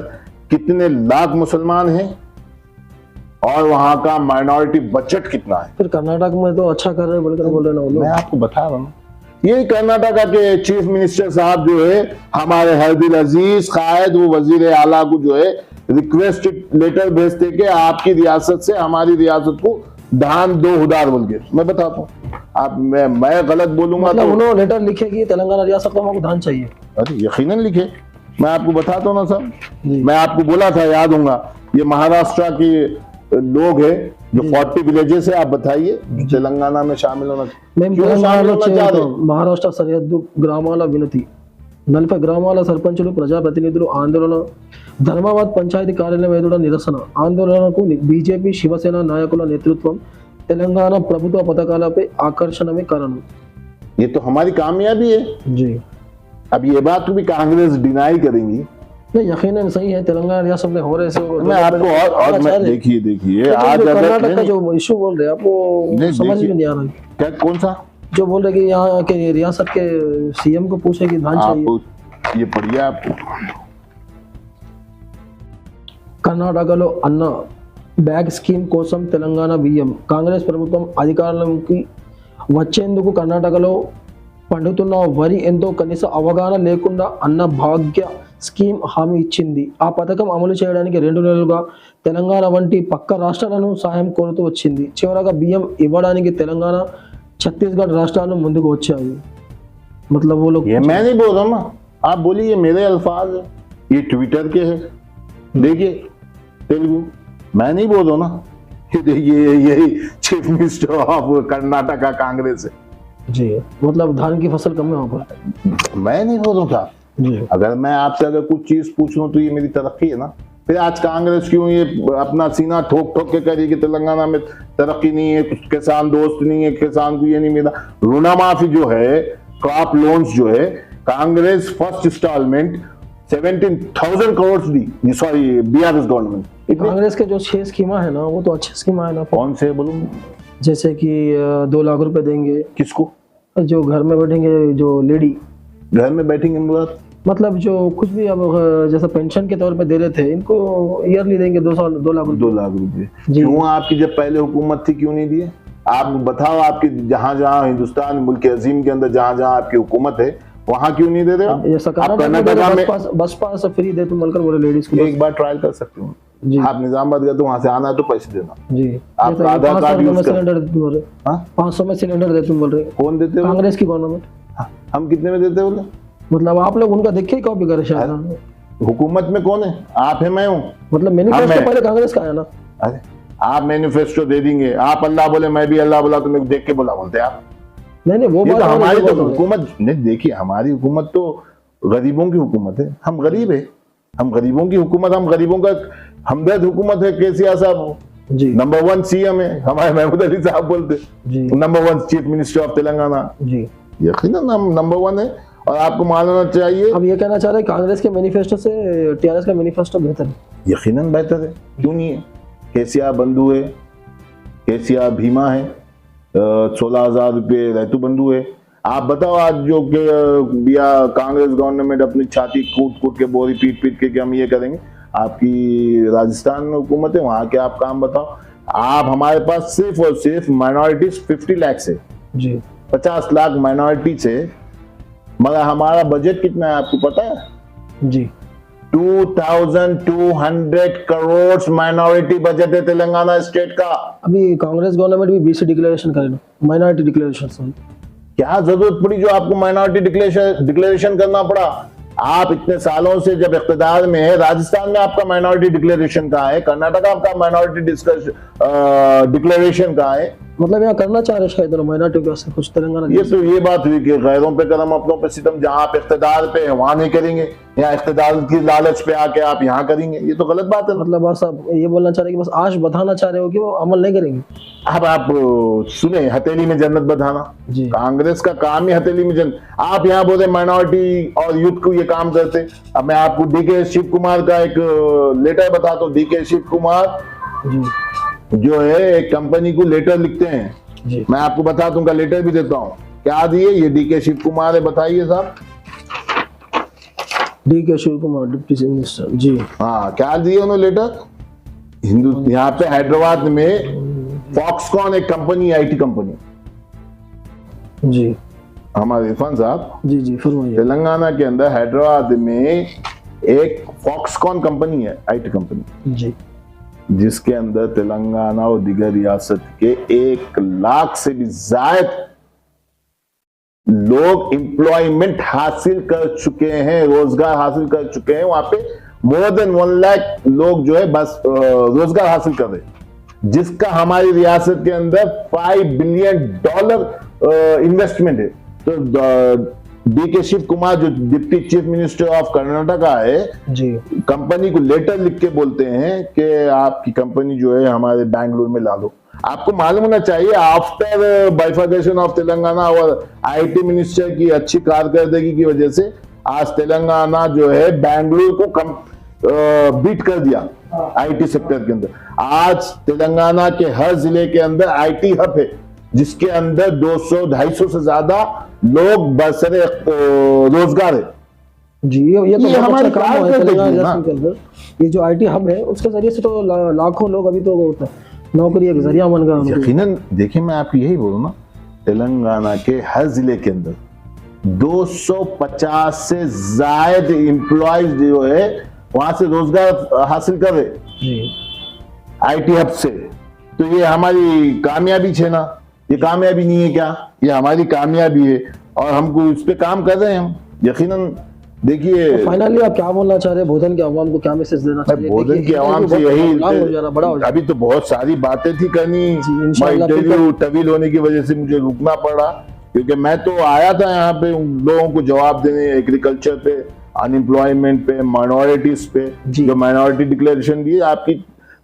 [SPEAKER 2] कितने लाख मुसलमान हैं और वहां का माइनॉरिटी बजट कितना है?
[SPEAKER 1] फिर कर्नाटक में तो अच्छा कर रहे हैं बोलकर बोल रहे ना।
[SPEAKER 2] मैं आपको बता रहा हूँ, ये कर्नाटका के चीफ मिनिस्टर साहब जो है हमारे हरदिल अजीज कायद, वो वजीर आला को जो है रिक्वेस्ट लेटर भेजते कि आपकी रियासत से हमारी रियासत को धान दो उधार बोल के। मैं बताता हूँ, आप मैं गलत बोलूंगा
[SPEAKER 1] मतलब
[SPEAKER 2] तो
[SPEAKER 1] उन्होंने लेटर लिखे कि तेलंगाना रियासत को हमको धान चाहिए।
[SPEAKER 2] अरे यकीनन लिखे, मैं आपको बताता हूँ ना सर, मैं आपको बोला था, याद होगा, ये महाराष्ट्र के लोग हैं जो 40 विलेजेस है, आप बताइए तेलंगाना में शामिल होना
[SPEAKER 1] మహారాష్ట్ర సరిహద్దు గ్రామాల వినతి 40 గ్రామాల సర్పంచులు ప్రజాప్రతినిధులు ఆందోళన ధర్మాబాద్ పంచాయతీ కార్యాలయం ఎదుట నిరసన ఆందోళనకు బీజేపీ శివసేన నాయకుల నేతృత్వం తెలంగాణ ప్రభుత్వ పథకాలపై ఆకర్షణమే కారణం।
[SPEAKER 2] ये तो हमारी कामयाबी है
[SPEAKER 1] जी।
[SPEAKER 2] अब ये बात भी कांग्रेस डिनाई करेंगी
[SPEAKER 1] नहीं, यकीनन सही है, तेलंगाना रियासत में हो रहे से
[SPEAKER 2] मैं आपको और मैं देखिए आज
[SPEAKER 1] कर्नाटक का जो इशू बोल रहे हैं आप वो समझ में नहीं आ रहा।
[SPEAKER 2] क्या कौन सा
[SPEAKER 1] जो बोल रहे कि यहाँ के रियासत के सीएम को पूछे कि धान चाहिए?
[SPEAKER 2] ये पढ़िए आप,
[SPEAKER 1] కర్ణాటకలో అన్న బ్యాగ్ స్కీమ్ కోసం తెలంగాణ బియ్యం కాంగ్రెస్ ప్రభుత్వం అధికారంలోకి వచ్చేందుకు కర్ణాటకలో పండుతున్న వరి ఎంతో కనీస అవగాహన లేకుండా అన్న భాగ్య స్కీమ్ హామీ ఇచ్చింది। ఆ పథకం అమలు చేయడానికి 2 నెలలుగా తెలంగాణ వంటి పక్క రాష్ట్రాలను సహాయం కోరుతూ వచ్చింది। చివరగా బియ్యం ఇవ్వడానికి తెలంగాణ, छत्तीसगढ़ राष्ट्राలు ముందుకు వచ్చాయి। मतलब वो लोग,
[SPEAKER 2] ये मैं नहीं बोल रहा ना, आप बोलिए, ये मेरे अल्फाज है, ये ट्विटर के है, देखिए तेलुगु, मैं नहीं बोल रहा ना, ये देखिए यही chief minister of Karnataka Congress है
[SPEAKER 1] जी। मतलब धान की फसल कम है वहां पर,
[SPEAKER 2] मैं नहीं बोल रहा था
[SPEAKER 1] जी।
[SPEAKER 2] अगर मैं आपसे अगर कुछ चीज पूछ लूं तो ये मेरी तरक्की है ना। फिर आज कांग्रेस क्यों ये अपना सीना ठोक ठोक के करी कि तेलंगाना में तरक्की नहीं है, कुछ किसान दोस्त नहीं है, किसान को ये नहीं मिला। ऋण माफी जो है, क्रॉप लोन्स जो है, कांग्रेस फर्स्ट इंस्टॉलमेंट 17,000 करोड़ दी, सॉरी बीआरएस गवर्नमेंट।
[SPEAKER 1] कांग्रेस के जो 6 स्कीमा है ना, वो तो अच्छी स्कीमा है ना।
[SPEAKER 2] कौन से बोलूं?
[SPEAKER 1] जैसे कि 2 लाख रुपए देंगे
[SPEAKER 2] किसको?
[SPEAKER 1] जो घर में बैठेंगे, जो लेडी
[SPEAKER 2] घर में बैठेंगे,
[SPEAKER 1] मतलब जो कुछ भी अब जैसा पेंशन के तौर पे दे रहे थे, इनको ईयरली देंगे 2 लाख रुपए।
[SPEAKER 2] 2 लाख रुपए क्यों आपकी जब पहले हुकूमत थी क्यों नहीं दिए? आप बताओ, आपकी जहां जहां हिंदुस्तान मुल्क अजीम के अंदर जहां जहां आपकी हुकूमत है वहां क्यों नहीं दे रहे?
[SPEAKER 1] कर्नाटका में बस पास फ्री दे तुम बोलकर बोले लेडीज को।
[SPEAKER 2] एक बार ट्रायल कर सकते हो जी। आप निजामाबाद गए तो वहां से आना है तो पैसे देना
[SPEAKER 1] जी।
[SPEAKER 2] आप आधार कार्ड यूज कर सिलेंडर
[SPEAKER 1] बोल रहे, 500 में सिलेंडर दे तुम बोल रहे।
[SPEAKER 2] कौन देते?
[SPEAKER 1] कांग्रेस की गवर्नमेंट।
[SPEAKER 2] हम कितने में देते बोले?
[SPEAKER 1] मतलब आप लोग उनका देख के कॉपी करे शायद।
[SPEAKER 2] हुकूमत में कौन है? आप है, मैं हूँ।
[SPEAKER 1] मतलब मैनिफेस्टो पहले कांग्रेस का है ना।
[SPEAKER 2] अरे आप मैनिफेस्टो दे देंगे, आप अल्लाह बोले मैं भी अल्लाह बोला तो मैं देख के बोला बोलते आप?
[SPEAKER 1] नहीं वो बात,
[SPEAKER 2] हमारी तो हुकूमत नहीं, देखिए हमारी हुकूमत तो गरीबों की हुकूमत है, हम गरीब है, हम गरीबों की हुकूमत, हम गरीबों का हमदर्द हुकूमत है। केसीआर साहब
[SPEAKER 1] जी
[SPEAKER 2] नंबर 1 सीएम है, हमारे महमूद अली साहब बोलते
[SPEAKER 1] जी,
[SPEAKER 2] number 1 chief minister of Telangana
[SPEAKER 1] जी।
[SPEAKER 2] यकीनन हम नंबर 1 है। और आपको मानना चाहिए।
[SPEAKER 1] अब ये कहना चाह रहे हैं कांग्रेस के मैनिफेस्टो से टीआरएस का मैनिफेस्टो बेहतर है?
[SPEAKER 2] यकीनन बेहतर है, क्यों नहीं है। केसीआर बंधु है, केसीआर भीमा है, 16,000 रुपये रैतु बंधु है। आप बताओ आज जो बिया कांग्रेस गवर्नमेंट अपनी छाती कूट कूट के बोरी पीट पीट के कि हम ये करेंगे, आपकी राजस्थान में हुकूमत है, वहां के आप काम बताओ। आप हमारे पास सिर्फ और सिर्फ माइनॉरिटीज 50 लाख से
[SPEAKER 1] जी,
[SPEAKER 2] 50 लाख माइनॉरिटी से, मगर हमारा बजट कितना है आपको पता है?
[SPEAKER 1] जी
[SPEAKER 2] 2200 करोड़ माइनॉरिटी बजट है तेलंगाना स्टेट का।
[SPEAKER 1] अभी कांग्रेस गवर्नमेंट भी बीसी डिक्लेरेशन करे, माइनॉरिटी डिक्लेरेशन।
[SPEAKER 2] क्या जरूरत पड़ी जो आपको माइनॉरिटी डिक्लेरेशन करना पड़ा? आप इतने सालों से जब इख्तिदार में है, राजस्थान में आपका माइनॉरिटी डिक्लेरेशन कहाँ है? कर्नाटक आपका माइनॉरिटी डिक्लेरेशन कहाँ है?
[SPEAKER 1] मतलब यहाँ करना चाह रहे शायद माइनॉरिटी के वास्ते कुछ तेलंगाना।
[SPEAKER 2] ये बात हुई कि गैरों पे करम अपनों पे सितम, जहां आप इख्तिदार पे है वहां नहीं करेंगे, या इख्तिदार की लालच पे आके आप यहाँ करेंगे, ये तो गलत बात है।
[SPEAKER 1] मतलब बस आप ये बोलना चाह रहे हैं कि बस आश बधाना चाह रहे हो कि वो अमल नहीं करेंगे।
[SPEAKER 2] अब आप सुने हथेली में जन्नत बधाना, कांग्रेस का काम ही हथेली में जन्नत। आप यहाँ बोले माइनॉरिटी और यूथ को ये काम करते। अब मैं आपको डीके शिव कुमार का एक लेटर बताता हूँ। डीके शिव कुमार जो है एक कंपनी को लेटर लिखते हैं, मैं आपको बता दूंगा, लेटर भी देता हूँ। क्या दिए? ये डीके शिव कुमार है, बताइए साहब।
[SPEAKER 1] DK Shiv Kumar deputy chief minister जी।
[SPEAKER 2] हाँ, क्या दिए उन्होंने लेटर? हिंदू यहाँ पे हैदराबाद में फॉक्सकॉन एक कंपनी, आईटी कंपनी
[SPEAKER 1] जी,
[SPEAKER 2] हमारे इरफान साहब
[SPEAKER 1] जी फरमाइए।
[SPEAKER 2] तेलंगाना के अंदर हैदराबाद में एक फॉक्सकॉन कंपनी है, आईटी कंपनी जी, जिसके अंदर तेलंगाना और दीगर रियासत के 1 लाख से भी ज्यादा लोग एम्प्लॉयमेंट हासिल कर चुके हैं, रोजगार हासिल कर चुके हैं। वहां पे मोर देन 1 लाख लोग जो है बस रोजगार हासिल कर रहे हैं, जिसका हमारी रियासत के अंदर $5 बिलियन इन्वेस्टमेंट है। तो डीके शिव कुमार जो deputy chief minister of Karnataka है जी, कंपनी को लेटर लिख के बोलते हैं कि आपकी कंपनी जो है हमारे बैंगलोर में ला लो। आपको मालूम होना चाहिए, आफ्टर बाइफर्केशन ऑफ तेलंगाना और आईटी मिनिस्टर की अच्छी कारकर्दगी की वजह से आज तेलंगाना जो है बैंगलोर को बीट कर दिया आईटी सेक्टर के अंदर। आज तेलंगाना के हर जिले के अंदर आईटी हब है, जिसके अंदर 200-250 से ज्यादा लोग बरसरे रोजगार है जी। ये तो हमारे काम है तेलंगाना के अंदर। ये जो आईटी हब है उसके जरिए से तो लाखों लोग अभी तो नौकरी एक जरिया बन गया। यकीनन देखिए, मैं आपको यही बोलूं ना, तेलंगाना के हर जिले के अंदर 250 से ज्यादा एम्प्लॉयज जो है वहां से रोजगार हासिल कर रहे आईटी हब से। तो ये हमारी कामयाबी है ना? ये कामयाबी नहीं है क्या? ये हमारी कामयाबी है और हमको इस पे काम कर रहे हैं हम। यकीनन देखिए,
[SPEAKER 1] तो फाइनली आप क्या बोलना चाह रहे हैं? बोधन के आवाम को क्या मैसेज देना चाहिए?
[SPEAKER 2] बोधन की आवाम से यही, अभी तो बहुत सारी बातें थी करनी, इंटरव्यू तवील होने की वजह से मुझे रुकना पड़ा, क्योंकि मैं तो आया था यहाँ पे उन लोगों को जवाब देने, एग्रीकल्चर पे, अनएम्प्लॉयमेंट पे, माइनॉरिटीज पे। जो माइनॉरिटी डिक्लेरेशन दी आपकी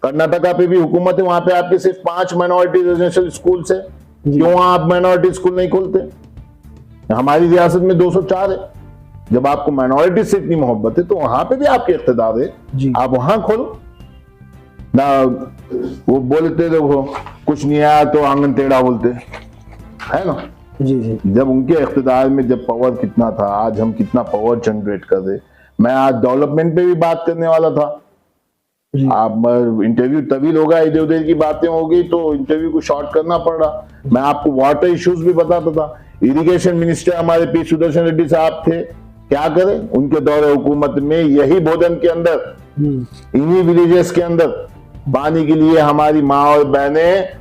[SPEAKER 2] कर्नाटका पे भी हुकूमत है, वहां पे आपके सिर्फ 5 माइनॉरिटी रेजिडेंशियल स्कूल है। क्यों आप माइनॉरिटी स्कूल नहीं खोलते? हमारी रियासत में 204 है। जब आपको माइनॉरिटी से इतनी मोहब्बत है तो वहां पे भी आपके इख्तिदार है, आप वहां खोलो ना। वो बोलते थे वो कुछ नहीं आया तो आंगन टेढ़ा बोलते है ना जी। जब उनके इख्तिदार में जब पावर कितना था, आज हम कितना पावर जनरेट कर रहे। मैं आज डेवलपमेंट पे भी बात करने वाला था। आप इंटरव्यू तवील होगा, इधर उधर की बातें होगी तो इंटरव्यू को शॉर्ट करना पड़ रहा। मैं आपको वाटर इश्यूज भी बताता था। इरिगेशन मिनिस्टर हमारे पी सुदर्शन रेड्डी साहब थे, क्या करें उनके दौरे हुकूमत में यही बोधन के अंदर, इन्हीं विलेजेस के अंदर पानी के लिए हमारी माँ और बहनें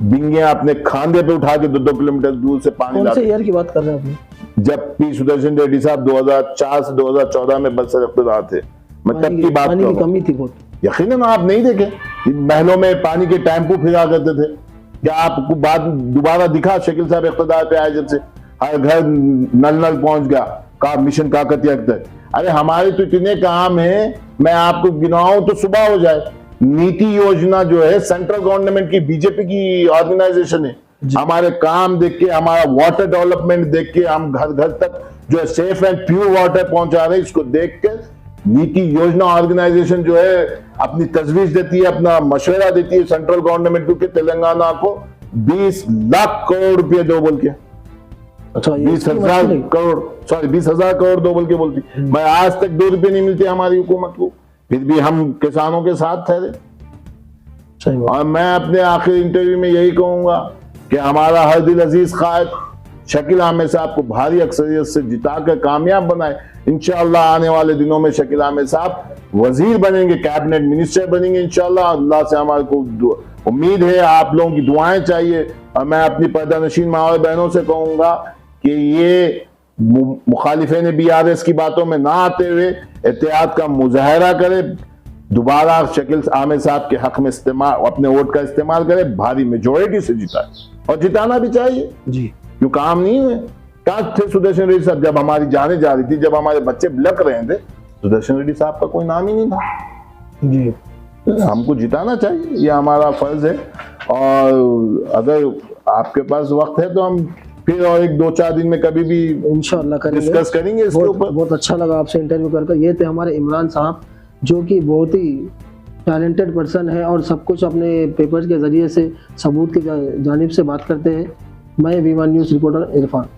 [SPEAKER 2] बिंगियां अपने खांधे पे उठा के 2-2 किलोमीटर दूर से पानी लाते।
[SPEAKER 1] कौन से ईयर की बात कर रहे हैं आपने?
[SPEAKER 2] जब पी सुदर्शन रेड्डी साहब 2004 से 2014 में बरसर इख्तिदार थे, मैं तब की बात कर रहा हूं।
[SPEAKER 1] कमी थी बहुत।
[SPEAKER 2] यकीनन आप नहीं देखे, महलों में पानी के टैंपू फिरा करते थे। क्या आपको बात दोबारा दिखा? शकील साहब इख्तिदार पे आए जब से हर घर नल पहुंच गया, का मिशन काकतिया। अरे हमारे तो इतने काम है, मैं आपको गिनाऊं तो सुबह हो जाए। नीति योजना जो है सेंट्रल गवर्नमेंट की, बीजेपी की ऑर्गेनाइजेशन है। हमारे काम देख के, हमारा वाटर डेवलपमेंट देख के हम घर घर तक जो सेफ एंड प्योर वाटर पहुंचा रहे हैं, इसको देखकर नीति योजना ऑर्गेनाइजेशन जो है अपनी तजवीज देती है, अपना मशवरा देती है सेंट्रल गवर्नमेंट को कि तेलंगाना को 20 लाख करोड़ रुपए दो बोल के,
[SPEAKER 1] अच्छा
[SPEAKER 2] 20,000 करोड़, सॉरी 20,000 करोड़ दो बोल के बोलती। मैं आज तक 2 रुपए नहीं मिलते हमारी हुकूमत को, फिर भी हम किसानों के साथ ठहरे। और मैं अपने आखिरी इंटरव्यू में यही कहूंगा कि हमारा हर दिल अजीज कायद शकील अहमद साहब को भारी अक्सरियत से जिताकर कामयाब बनाए। इंशाअल्लाह आने वाले दिनों में शकील अहमद साहब वजीर बनेंगे, कैबिनेट मिनिस्टर बनेंगे इंशाअल्लाह। अल्लाह से हमारे को उम्मीद है, आप लोगों की दुआएं चाहिए। और मैं अपनी पर्दानशीन माँ और बहनों से कहूंगा कि ये मुखालिफिन BRS की बातों में ना आते हुए एहतियात का मुजाहरा करे, दोबारा शकील अहमद साहब के हक में इस्तेमाल, अपने वोट का इस्तेमाल करे, भारी मेजोरिटी से जिताए, और जिताना भी चाहिए जी, क्यों काम नहीं हुए। कहाँ थे सुदर्शन रेड्डी साहब जब हमारी जाने जा रही थी, जब हमारे बच्चे बिलक रहे थे, सुदर्शन रेड्डी साहब का कोई नाम ही नहीं था जी। हमको जिताना चाहिए, ये हमारा फर्ज है। और अगर आपके पास वक्त है तो हम फिर और 1-2-4 दिन में कभी भी इंशाअल्लाह डिस्कस करेंगे इसके ऊपर।
[SPEAKER 1] बहुत अच्छा लगा आपसे इंटरव्यू करके। ये थे हमारे इमरान साहब, जो कि बहुत ही टैलेंटेड पर्सन है और सब कुछ अपने पेपर्स के जरिए से सबूत की जानिब से बात करते हैं। मैं V1 न्यूज़ रिपोर्टर इरफान।